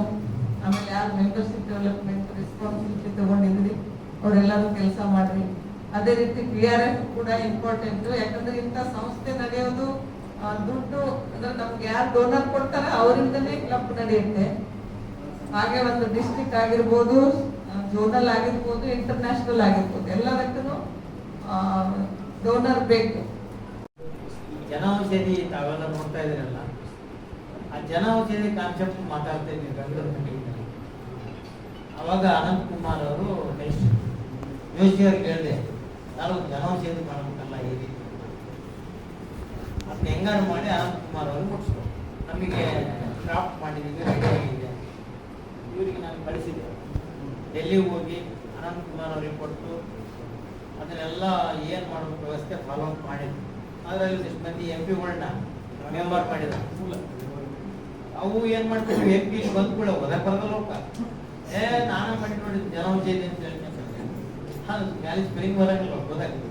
ಆಮೇಲೆ ಯಾರು ಮೆಂಬರ್ಶಿಪ್ ಡೆವಲಪ್ಮೆಂಟ್ ರೆಸ್ಪಾನ್ಸಿಬಿಲಿಟಿ ತಗೊಂಡಿದ್ರಿ ಅವರೆಲ್ಲರೂ ಕೆಲಸ ಮಾಡ್ರಿ. ಅದೇ ರೀತಿ PRF ಕೂಡ ಇಂಪಾರ್ಟೆಂಟ್. ಯಾಕಂದ್ರೆ ಇಂಥ ಸಂಸ್ಥೆ ನಡೆಯೋದು ದುಡ್ಡು ಅಂದ್ರೆ ನಮ್ಗೆ ಯಾರು ಡೋನರ್ ಕೊಡ್ತಾರೆ ಅವರಿಂದನೇ ಕ್ಲಬ್ ನಡೆಯುತ್ತೆ. ಹಾಗೆ ಒಂದು ಡಿಸ್ಟ್ರಿಕ್ಟ್ ಆಗಿರ್ಬೋದು, ಝೋನಲ್ ಆಗಿರ್ಬೋದು, ಇಂಟರ್ನ್ಯಾಷನಲ್ ಆಗಿರ್ಬೋದು, ಎಲ್ಲದಕ್ಕೂ ಡೋನರ್ ಬೇಕು. ಜನೌಷಧಿ ತಾವೆಲ್ಲ ನೋಡ್ತಾ ಇದ್ದೀರಲ್ಲ, ಆ ಜನೌಷಧಿ ಕಾನ್ಸೆಪ್ಟ್ ಮಾತಾಡ್ತಾ ಇದ್ದೀವಿ ಬೆಂಗಳೂರು ಮೀಟಿಂಗ್ನಲ್ಲಿ. ಅವಾಗ ಅನಂತ್ ಕುಮಾರ್ ಅವರು ನೆಕ್ಸ್ಟ್ ನ್ಯೂಸ್ಗೆ ಹೇಳಿದೆ, ನಾವು ಜನೌಷಧಿ ಮಾಡಬೇಕಲ್ಲ ಈ ರೀತಿ. ಅದನ್ನ ಹೆಂಗಾರು ಮಾಡಿ ಅನಂತ್ ಕುಮಾರ್ ಅವರು ಮುಗಿಸ್ತಾರೆ. ನಮಗೆ ಡ್ರಾಫ್ಟ್ ಮಾಡಿದ್ದೀವಿ, ರೆಡಿ ಆಗಿದೆ. ಇವರಿಗೆ ನಾನು ಕಳಿಸಿದ್ದೆ, ಡೆಲ್ಲಿಗೆ ಹೋಗಿ ಅನಂತ್ ಕುಮಾರ್ ಅವರಿಗೆ ಕೊಟ್ಟು ಅದನ್ನೆಲ್ಲ ಏನು ಮಾಡಬೇಕು ವ್ಯವಸ್ಥೆ ಫಾಲೋ ಅಪ್ ಮಾಡಿದ್ವಿ. ಅದರಲ್ಲಿ ಎಷ್ಟು ಮಂದಿ MP ಗಳನ್ನ ಮೆಂಬರ್ ಮಾಡಿದ್ರು. ಅವು ಏನು ಮಾಡ್ತೀವಿ, MP ಬಂದ್ಬಿಡೋ ಹೋದ ಬರದಲ್ಲ ಹೋಗ ನಾನೇ ಮಾಡಿ ನೋಡಿ ಜನೌಷಧಿ ಅಂತ ಹೇಳ್ತೀನಿ. ಅದು ಮ್ಯಾಲೆ ಸ್ಪ್ರಿಂಗ್ ಬರೋಂಗಿಲ್ಲ ಗೊತ್ತಾಗ್ತದೆ.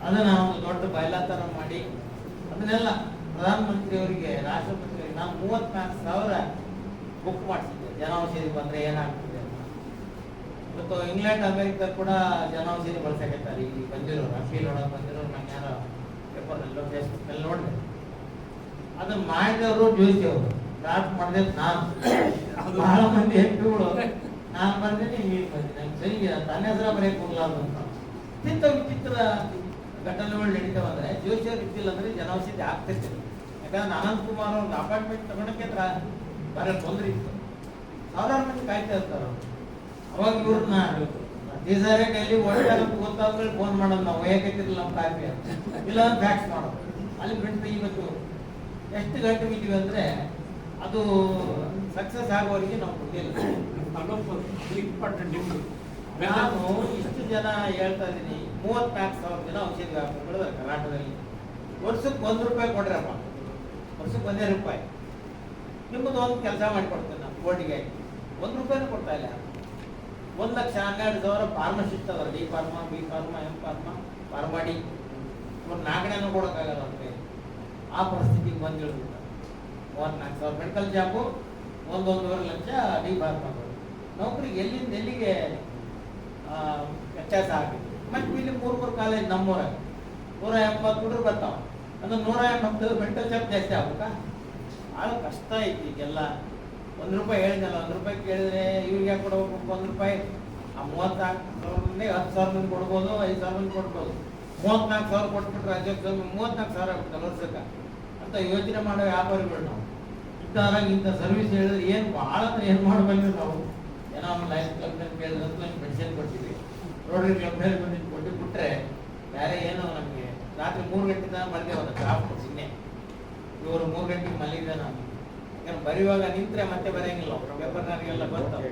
ಅದನ್ನ ಒಂದು ದೊಡ್ಡ ಬಯಲಾತರ ಮಾಡಿ ಅದನ್ನೆಲ್ಲ ಪ್ರಧಾನಮಂತ್ರಿ ಅವರಿಗೆ, ರಾಷ್ಟ್ರಪತಿಯವರಿಗೆ ನಾನು 34,000 ಬುಕ್ ಮಾಡಿಸಿದ್ದೆ. ಜನೌಷಧಿ ಬಂದ್ರೆ ಏನಾಗ್ತದೆ ಅಂತ. ಇವತ್ತು ಇಂಗ್ಲೆಂಡ್, ಅಮೆರಿಕ ಕೂಡ ಜನೌಷಧಿ ಬಳಸಕತ್ತಾರೆ. ಈಗ ಬಂದಿರೋರು, ಅಪೀಲ್ ಒಳಗೆ ಬಂದಿರೋರು, ನಾನು ಯಾರೋ ಪೇಪರ್ನಲ್ಲೋ ಫೇಸ್ಬುಕ್ನಲ್ಲಿ ನೋಡಿದೆ. ಅದನ್ನ ಮಾಡಿದವರು ಜೋಶಿ ಅವರು, ಡ್ರಾಫ್ಟ್ ಮಾಡಿದೆ ನಾನು. ಬಹಳ ಮಂದಿ MP ಗಳು ನಾನು ಬರ್ತೀನಿ, ನೀವು ಬರ್ತೀನಿ, ನಂಗೆ ಸರಿ ತನ್ನ ಹೆಸರ ಬರೆಯಕ್ಕೆ ಹೋಗ್ಲಾರ್ದು ಅಂತ. ಇಂಥ ವಿಚಿತ್ರ ಘಟನೆಗಳು ನಡೀತಾವೆ. ಅಂದ್ರೆ ಜೋಶಿ ಅವ್ರು ಇದ್ದಿಲ್ಲ ಅಂದ್ರೆ ಜನೌಷಧಿ ಆಗ್ತೈತೆ. ಯಾಕಂದ್ರೆ ಅನಂತ್ ಕುಮಾರ್ ಅವ್ರಿಗೆ ಅಪಾಯಿಂಟ್ಮೆಂಟ್ ತಗೊಳಕ್ಕೆ ಬರೋ ತೊಂದರೆ ಇತ್ತು. ಸಾವಿರಾರು ಮಂದಿ ಕಾಯ್ತಾ ಇರ್ತಾರೆ. ಅವಾಗ ಇವ್ರನ್ನ ಟೀಸರೇ ಡೆಲ್ಲಿ ಓಡಾಡೋದು ಗೊತ್ತಾದ್ಮೇಲೆ ಫೋನ್ ಮಾಡೋದು, ನಾವು ಹೇಗಿರ್ತಿರ್ಲಿಲ್ಲ ನಮ್ಮ ಕಾಪಿ ಅಂತ, ಇಲ್ಲ ಫ್ಯಾಕ್ಸ್ ಮಾಡೋದು. ಅಲ್ಲಿ ಬಿಟ್ಟು ಇವತ್ತು ಎಷ್ಟು ಗಂಟೆ ಬಿಟ್ಟಿವಿ ಅಂದ್ರೆ ಅದು ಸಕ್ಸಸ್ ಆಗೋರಿಗೆ ನಾವು ಗೊತ್ತಿಲ್ಲ. ನಾನು ಇಷ್ಟು ಜನ ಹೇಳ್ತಾ ಇದ್ದೀನಿ, 34,000 ಜನ ಔಷಧಿ ವ್ಯಾಪಾರಿಗಳು ಕರ್ನಾಟಕದಲ್ಲಿ. ವರ್ಷಕ್ಕೆ ₹1 ಕೊಡ್ರಪ್ಪ, ವರ್ಷಕ್ಕೆ ₹1 ನಿಮ್ಮದು ಒಂದು ಕೆಲಸ ಮಾಡಿಕೊಡ್ತೇನೆ ನಾನು ಕೋರ್ಟಿಗೆ. ₹1 ಕೊಡ್ತಾ ಇಲ್ಲ. 1,12,000 ಫಾರ್ಮಸಿಸ್ಟ್ ಅದಾರ, D pharma, B pharma, M pharma, pharma D. ಇವ್ರು 4 ಕೊಡೋಕ್ಕಾಗಲ್ಲ ಅಂತ ಆ ಪರಿಸ್ಥಿತಿಗೆ ಬಂದಿಳಿದ್ರು. 34,000 ಮೆಡಿಕಲ್ ಜಾಬು, 1.5 ಲಕ್ಷ D ಫಾರ್ಮಾಗಳು. ನೌಕರಿಗೆ ಎಲ್ಲಿಂದ ಎಲ್ಲಿಗೆ ವ್ಯತ್ಯಾಸ ಆಗಿದೆ. ಮತ್ತೆ ಇಲ್ಲಿ 3 ಕಾಲೇಜ್ ನಮ್ಮೂರಾಗ 180 ಹುಡುಗರು ಬರ್ತಾವ. ಅಂದ್ರೆ 180 ಮೆಡಿಕಲ್ ಜಾಬ್ ಜಾಸ್ತಿ ಆಗ್ಬೇಕಾ? ಭಾಳ ಕಷ್ಟ ಐತಿ ಈಗೆಲ್ಲ. ₹1 ಹೇಳಿದ್ನಲ್ಲ, ₹1 ಕೇಳಿದ್ರೆ ಇವ್ರಿಗೆ ಯಾಕೆ ಕೊಡ್ಬೇಕು? ₹1 ಆ 34,000 10,000 ಮಂದಿ ಕೊಡ್ಬೋದು, 5,000 ಮಂದಿ ಕೊಡ್ಬೋದು. 34,000 ಕೊಟ್ಬಿಟ್ರೆ ಅಧ್ಯಕ್ಷ 34,000 ಆಗ್ಬಿಡ್ತಲ್ಲ ವರ್ಷಕ್ಕೆ ಅಂತ ಯೋಚನೆ ಮಾಡೋ ವ್ಯಾಪಾರಿಗಳು ನಾವು. ಇಂಥ ಸರ್ವಿಸ್ ಹೇಳಿದ್ರೆ ಏನು ಭಾಳ ಏನು ಮಾಡಬಲ್ಲ ನಾವು. ಏನೋ ಒಂದು ಲೈಫ್ ಕ್ಲಬ್ ಮೇಲೆ ಕೇಳಿದ್ರೆ ಮೆಡಿಸಿನ್ ಕೊಡ್ತೀವಿ, ರೋಟರಿ ಕ್ಲಬ್ ಮೇಲೆ ಕೊಟ್ಟು ಬಿಟ್ರೆ ಬೇರೆ ಏನು ನಮಗೆ. ರಾತ್ರಿ 3 ಗಂಟೆಯಿಂದ ಮಲಗಿ ಒಂದು ಡ್ರಾಫ್ಟ್ ಕೊಡ್ತೀನಿ. ಇವರು 3 ಗಂಟೆಗೆ ಮಲಗಿದ್ದೆ ನಾನು. ಯಾಕಂದ್ರೆ ಬರೆಯುವಾಗ ನಿಂತರೆ ಮತ್ತೆ ಬರೆಯಂಗಿಲ್ಲ. ಪೇಪರ್ನಾರಿಗೆಲ್ಲ ಬರ್ತಾವೆ.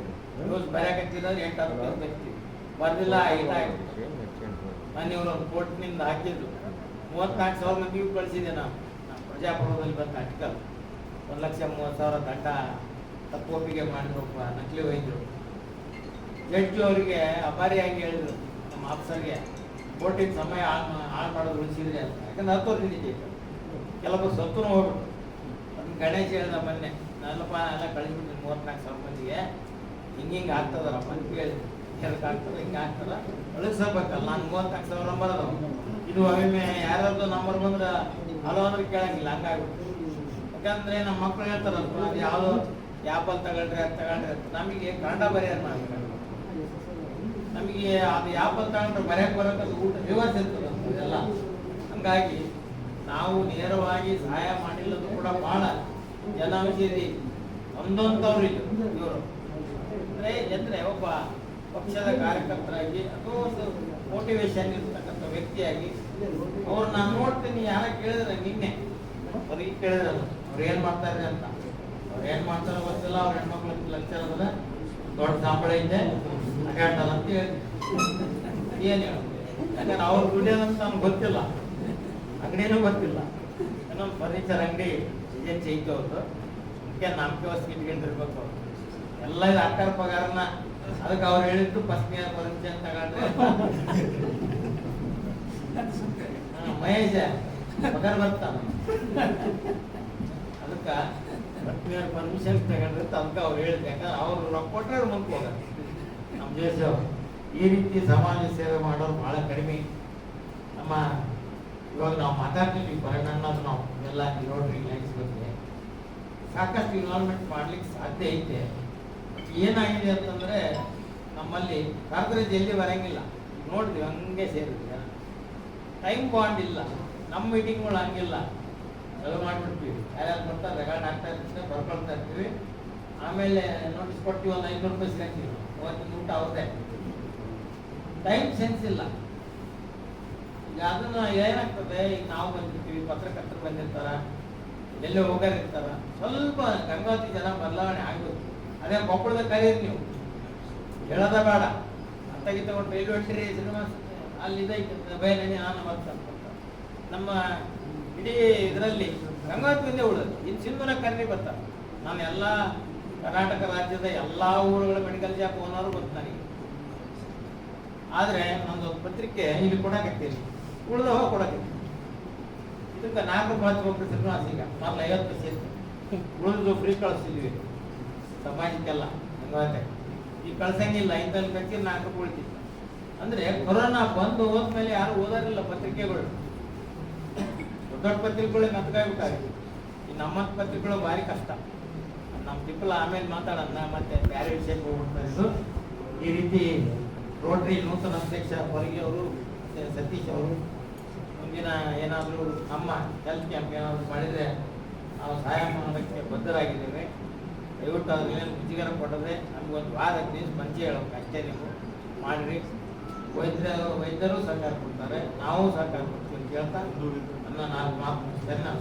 ರೋಜ್ ಬರೆಯಕತ್ತಿದ್ರೆ 8-10 ಬರ್ತೀವಿ. ಬರ್ದಿಲ್ಲ ಇದಾಯ್ತು. ನಾನು ಇವ್ರೊಂದು ಕೋರ್ಟ್ನಿಂದ ಹಾಕಿದ್ದು 34,000 ಮಂದಿಗೂ ಕಳಿಸಿದೆ ನಾನು ಪ್ರಜಾಪ್ರಭುತ್ವದಲ್ಲಿ ಬಂದ ಆರ್ಟಿಕಲ್ 1,30,000 ದಂಡ ತಪ್ಪೊಪ್ಪಿಗೆ ಮಾಡಿದ್ರಪ್ಪ ನಕಲಿ ವೈದ್ಯರು. ಜಡ್ಜು ಅವರಿಗೆ ಅಪಾರಿಯಾಗಿ ಹೇಳಿದ್ರು ನಮ್ಮ ಆಫೀಸರ್ಗೆ ಕೋರ್ಟಿನ ಸಮಯ ಹಾಳು ಮಾಡೋದು ಉಳಿಸಿದ್ರಿ ಅಂತ. ಯಾಕಂದ್ರೆ 10 ವರ್ಷ ನಿಜ ಕೆಲವೊಬ್ಬರು ಸತ್ತೂ ಹೋಗ್ಬಿಟ್ಟು ಅದನ್ನ ಗಣೇಶ್ ಹೇಳ್ದ ಮೊನ್ನೆ ನಾನಪ್ಪ ಎಲ್ಲ ಕಳಿಸ್ಬಿಟ್ಟು 34,000 ಮಂದಿಗೆ ಹಿಂಗೆ ಆಗ್ತದಲ್ಲಪ್ಪ ಅಂತ ಕೇಳಿದ್ರು. ಎದಕ್ಕೆ ಆಗ್ತದೆ ಹಿಂಗೆ ಆಗ್ತದ ಕಳಿಸ್ಬೇಕಲ್ಲ ನಾನು 34,000 ಬರೋದು ಇದು ಒಮ್ಮೆ ಯಾರಾದ್ರು ನಂಬರ್ ಬಂದ್ರೆ ಹಲೋ ಅಂದ್ರೆ ಕೇಳಂಗಿಲ್ಲ ಹಂಗಾಗ್ಬಿಟ್ಟು. ಯಾಕಂದ್ರೆ ನಮ್ಮ ಮಕ್ಕಳು ಹೇಳ್ತಾರಲ್ಲ ಅದು ಯಾವುದೋ ಆ್ಯಪಲ್ ತಗೊಳ್ರಿ ಅದು ತಗೊಳ್ರಿ ಅಂತ. ನಮಗೆ ಕನ್ನಡ ಬರೆಯೋದು ಮಾಡ್ಬೇಕು. ನಮಗೆ ಅದು ಆ್ಯಪಲ್ ತಗೊಂಡ್ರೆ ಬರೆಯಕ್ಕೆ ಬರೋಕ್ಕದು ಊಟ ರಿವರ್ಸ್ ಇರ್ತದೆ ಅದೆಲ್ಲ. ಹಂಗಾಗಿ ನಾವು ನೇರವಾಗಿ ಸಹಾಯ ಮಾಡಿಲ್ಲದು ಕೂಡ ಬಹಳ ಜನಾಂಶೀರಿ ಒಂದೊಂದವ್ರು ಇವರು ಅಂದ್ರೆ ಒಬ್ಬ ಪಕ್ಷದ ಕಾರ್ಯಕರ್ತರಾಗಿ ಅಥವಾ ಒಂದು ಮೋಟಿವೇಶನ್ ಇರ್ತಕ್ಕಂಥ ವ್ಯಕ್ತಿಯಾಗಿ ಅವ್ರು ನಾನು ನೋಡ್ತೀನಿ. ಯಾರ ಕೇಳಿದ್ರೆ ನಿನ್ನೆ ಅವ್ರಿಗೆ ಕೇಳಿದ್ರೆ ಅವ್ರು ಏನ್ ಮಾಡ್ತಾರೆ ಅಂತ. ಅವ್ರು ಏನ್ ಮಾಡ್ತಾರೋ ಗೊತ್ತಿಲ್ಲ. ಅವ್ರ ಹೆಣ್ಮಕ್ಳು ಲಕ್ಷ ಅದ ದೊಡ್ಡ ಸಂಬಳ ಇದೆ ಅಡ್ಡಾಡ್ತಾರ ಅಂತ ಹೇಳಿ ಏನ್ ಹೇಳುತ್ತೆ. ಯಾಕಂದ್ರೆ ಅವ್ರು ದುಡಿಯೋದಂತ ನಮ್ಗೆ ಗೊತ್ತಿಲ್ಲ, ಅಂಗಡಿನೂ ಗೊತ್ತಿಲ್ಲ. ಇನ್ನೊಂದು ಫರ್ನಿಚರ್ ಅಂಗಡಿ ಏನ್ ಚೈತು ಅವ್ರದ್ದು ಅದಕ್ಕೆ ನಂಬಿಕೆ ವಸ್ತು ಇಟ್ಕೊಂಡಿರ್ಬೇಕು ಅವ್ರು ಎಲ್ಲ ಇದು ಆಕಾರ ಪಗಾರನ. ಅದಕ್ಕೆ ಅವ್ರು ಹೇಳಿದ್ದು ಫಸ್ಟ್ ಇಯರ್ ಫರ್ನಿಚರ್ ತಗೊಂಡ್ರೆ ಮಹೇಶ ಪಗಾರ ಬರ್ತಾನ ಅದಕ್ಕೆ ಫಸ್ಟ್ ಇಯರ್ ಪರ್ಮಿಷನ್ ತಗೊಂಡ್ರೆ ಅದಕ್ಕೆ ಅವ್ರು ಹೇಳಿದ್ರು. ಯಾಕಂದ್ರೆ ಅವ್ರು ರೊಕ್ಕ ಕೊಟ್ಟರೆ ಅವ್ರು ಮುಂದೆ ಹೋಗೋದು. ನಮ್ಮ ದೇಶ ಈ ರೀತಿ ಸಮಾಜ ಸೇವೆ ಮಾಡೋರು ಬಹಳ ಕಡಿಮೆ. ನಮ್ಮ ಇವಾಗ ನಾವು ಮಾತಾಡ್ತೀವಿ ಪರಿಣಾಮ ನಾವು ಎಲ್ಲ ನೋಡ್ರಿ ಲೈನ್ಸ್ ಬಗ್ಗೆ ಸಾಕಷ್ಟು ಇನ್ವಾಲ್ವ್ಮೆಂಟ್ ಮಾಡ್ಲಿಕ್ಕೆ ಸಾಧ್ಯ ಐತೆ. ಏನಾಗಿದೆ ಅಂತಂದ್ರೆ ನಮ್ಮಲ್ಲಿ ಕಾರ್ಪೊರೇಟ್ ಎಲ್ಲಿ ಬರಂಗಿಲ್ಲ. ನೋಡಿದ್ವಿ ಹಂಗೆ ಸೇರಿದ್ವಿ. ಟೈಮ್ ಬಾಂಡ್ ಇಲ್ಲ. ನಮ್ಮ ಮೀಟಿಂಗ್ಗಳು ಹಂಗಿಲ್ಲ. ಎಲ್ಲ ಮಾಡ್ಬಿಡ್ತೀವಿ. ಯಾರ್ಯಾರು ಬರ್ತಾರೆ ರೆಕಾರ್ಡ್ ಆಗ್ತಾ ಇರ್ತೀವಿ, ಬರ್ಕೊಳ್ತಾ ಇರ್ತೀವಿ. ಆಮೇಲೆ ನೋಟಿಸ್ ಕೊಡ್ತೀವಿ, ಒಂದು 500 ರೂಪಾಯಿ ಸಿಗಂತೀವಿ. ಅವತ್ತಿನ ಊಟ ಅವ್ರದ್ದೇ. ಟೈಮ್ ಸೆನ್ಸ್ ಇಲ್ಲ. ಈಗ ಅದನ್ನ ಏನಾಗ್ತದೆ, ಈಗ ನಾವು ಬಂದಿರ್ತೀವಿ, ಪತ್ರಕರ್ತರು ಬಂದಿರ್ತಾರ, ಎಲ್ಲೇ ಹೋಗೋರಿರ್ತಾರ, ಸ್ವಲ್ಪ ಗಂಗಾವತಿ ಜನ ಬದಲಾವಣೆ ಆಗ್ಬೇಕು. ಅದೇ ಕೊಪ್ಪಳದ ಕರೀರಿ ನೀವು ಹೇಳೋದ ಬೇಡ. ಅಂತಾಗಿ ತಗೊಂಡು ರೈಲ್ವೆ ಹೊಂಟ್ರಿ ಸಿನಿಮಾ ಅಲ್ಲಿ ಇದೈತೆ ಬಯಲನೆ ನಾನು ಬರ್ತಾರೆ. ನಮ್ಮ ಇಡೀ ಇದರಲ್ಲಿ ಗಂಗಾವತಿ ಒಂದೇ ಉಳಿದು ಇನ್ನು ಸಿನಿಮಾನ ಕರೀರಿ ಬರ್ತಾರೆ. ನಾನು ಎಲ್ಲ ಕರ್ನಾಟಕ ರಾಜ್ಯದ ಎಲ್ಲ ಊರುಗಳ ಮೆಡಿಕಲ್ ಶಾಪ್ ಓನರು ಗೊತ್ತು ನನಗೆ. ಆದರೆ ನಂದು ಪತ್ರಿಕೆ ಇಲ್ಲಿ ಕೊಡಕತ್ತೀನಿ, ಉಳಿದ ಹೋಗಿ ಕೊಡಕತ್ತೀನಿ. ಇದಕ್ಕೆ 4 ರೂಪಾಯಿ ಹಚ್ಚಿಕೊಟ್ರೆ ಶ್ರೀನಿವಾಸ ಈಗ ಮೊದಲು 50 ಪೈಸೆ ಉಳಿದು ಫ್ರೀ ಕಳಿಸ್ತಿದ್ವಿ ಸಮಾಜಕ್ಕೆಲ್ಲ. ಗಂಗಾವತಿ ಈಗ ಕಳ್ಸಂಗಿಲ್ಲ. ಇಂಥಲ್ಲಿ ಕಚ್ಚಿ 4 ರೂಪಾಯಿ ಉಳಿತಿತ್ತು. ಅಂದ್ರೆ ಕೊರೋನಾ ಬಂದು ಹೋದ್ಮೇಲೆ ಯಾರು ಓದಾರಿಲ್ಲ ಪತ್ರಿಕೆಗಳು. ದೊಡ್ಡ ಪತ್ರಿಕೆಗಳು ಮೆತ್ತಗಾಗ್ಬಿಟ್ಟಾಗ ಈ ನಮ್ಮಂತ ಪತ್ರಿಕೆಗಳು ಭಾರಿ ಕಷ್ಟ. ನಮ್ಮ ತಿಪ್ಪಲ ಆಮೇಲೆ ಮಾತಾಡೋಣ, ಮತ್ತೆ ಬೇರೆ ವಿಷಯಕ್ಕೆ ಹೋಗ್ಬಿಡ್ತಾರೆ. ಇದು ಈ ರೀತಿ ರೋಟರಿ ನೂತನ ಅಧ್ಯಕ್ಷ ಹೊರಗೆ ಅವರು ಮತ್ತೆ ಸತೀಶ್ ಅವರು ಮುಂದಿನ ಏನಾದರೂ ನಮ್ಮ ಹೆಲ್ತ್ ಕ್ಯಾಂಪ್ ಏನಾದರೂ ಮಾಡಿದರೆ ನಾವು ಸಹಾಯ ಮಾಡೋದಕ್ಕೆ ಬದ್ಧರಾಗಿದ್ದೇವೆ. ದಯವಿಟ್ಟು ಅದ್ರೇನು ಮುಜುಗರ ಕೊಡದೆ ನಮಗೊಂದು ವಾರ 10 ದಿವಸ ಪಂಚೆ ಹೇಳೋಕೆ ಅಷ್ಟೇ ನೀವು ಮಾಡಿರಿ. ವೈದ್ಯರು ಸಹಕಾರ ಕೊಡ್ತಾರೆ, ನಾವು ಸಹಕಾರ ಕೊಡ್ತೀವಿ ಅಂತ ಹೇಳ್ತಾ ನನ್ನ 4 ಮಾತು ಮುಗಿಸ್ತೇನೆ.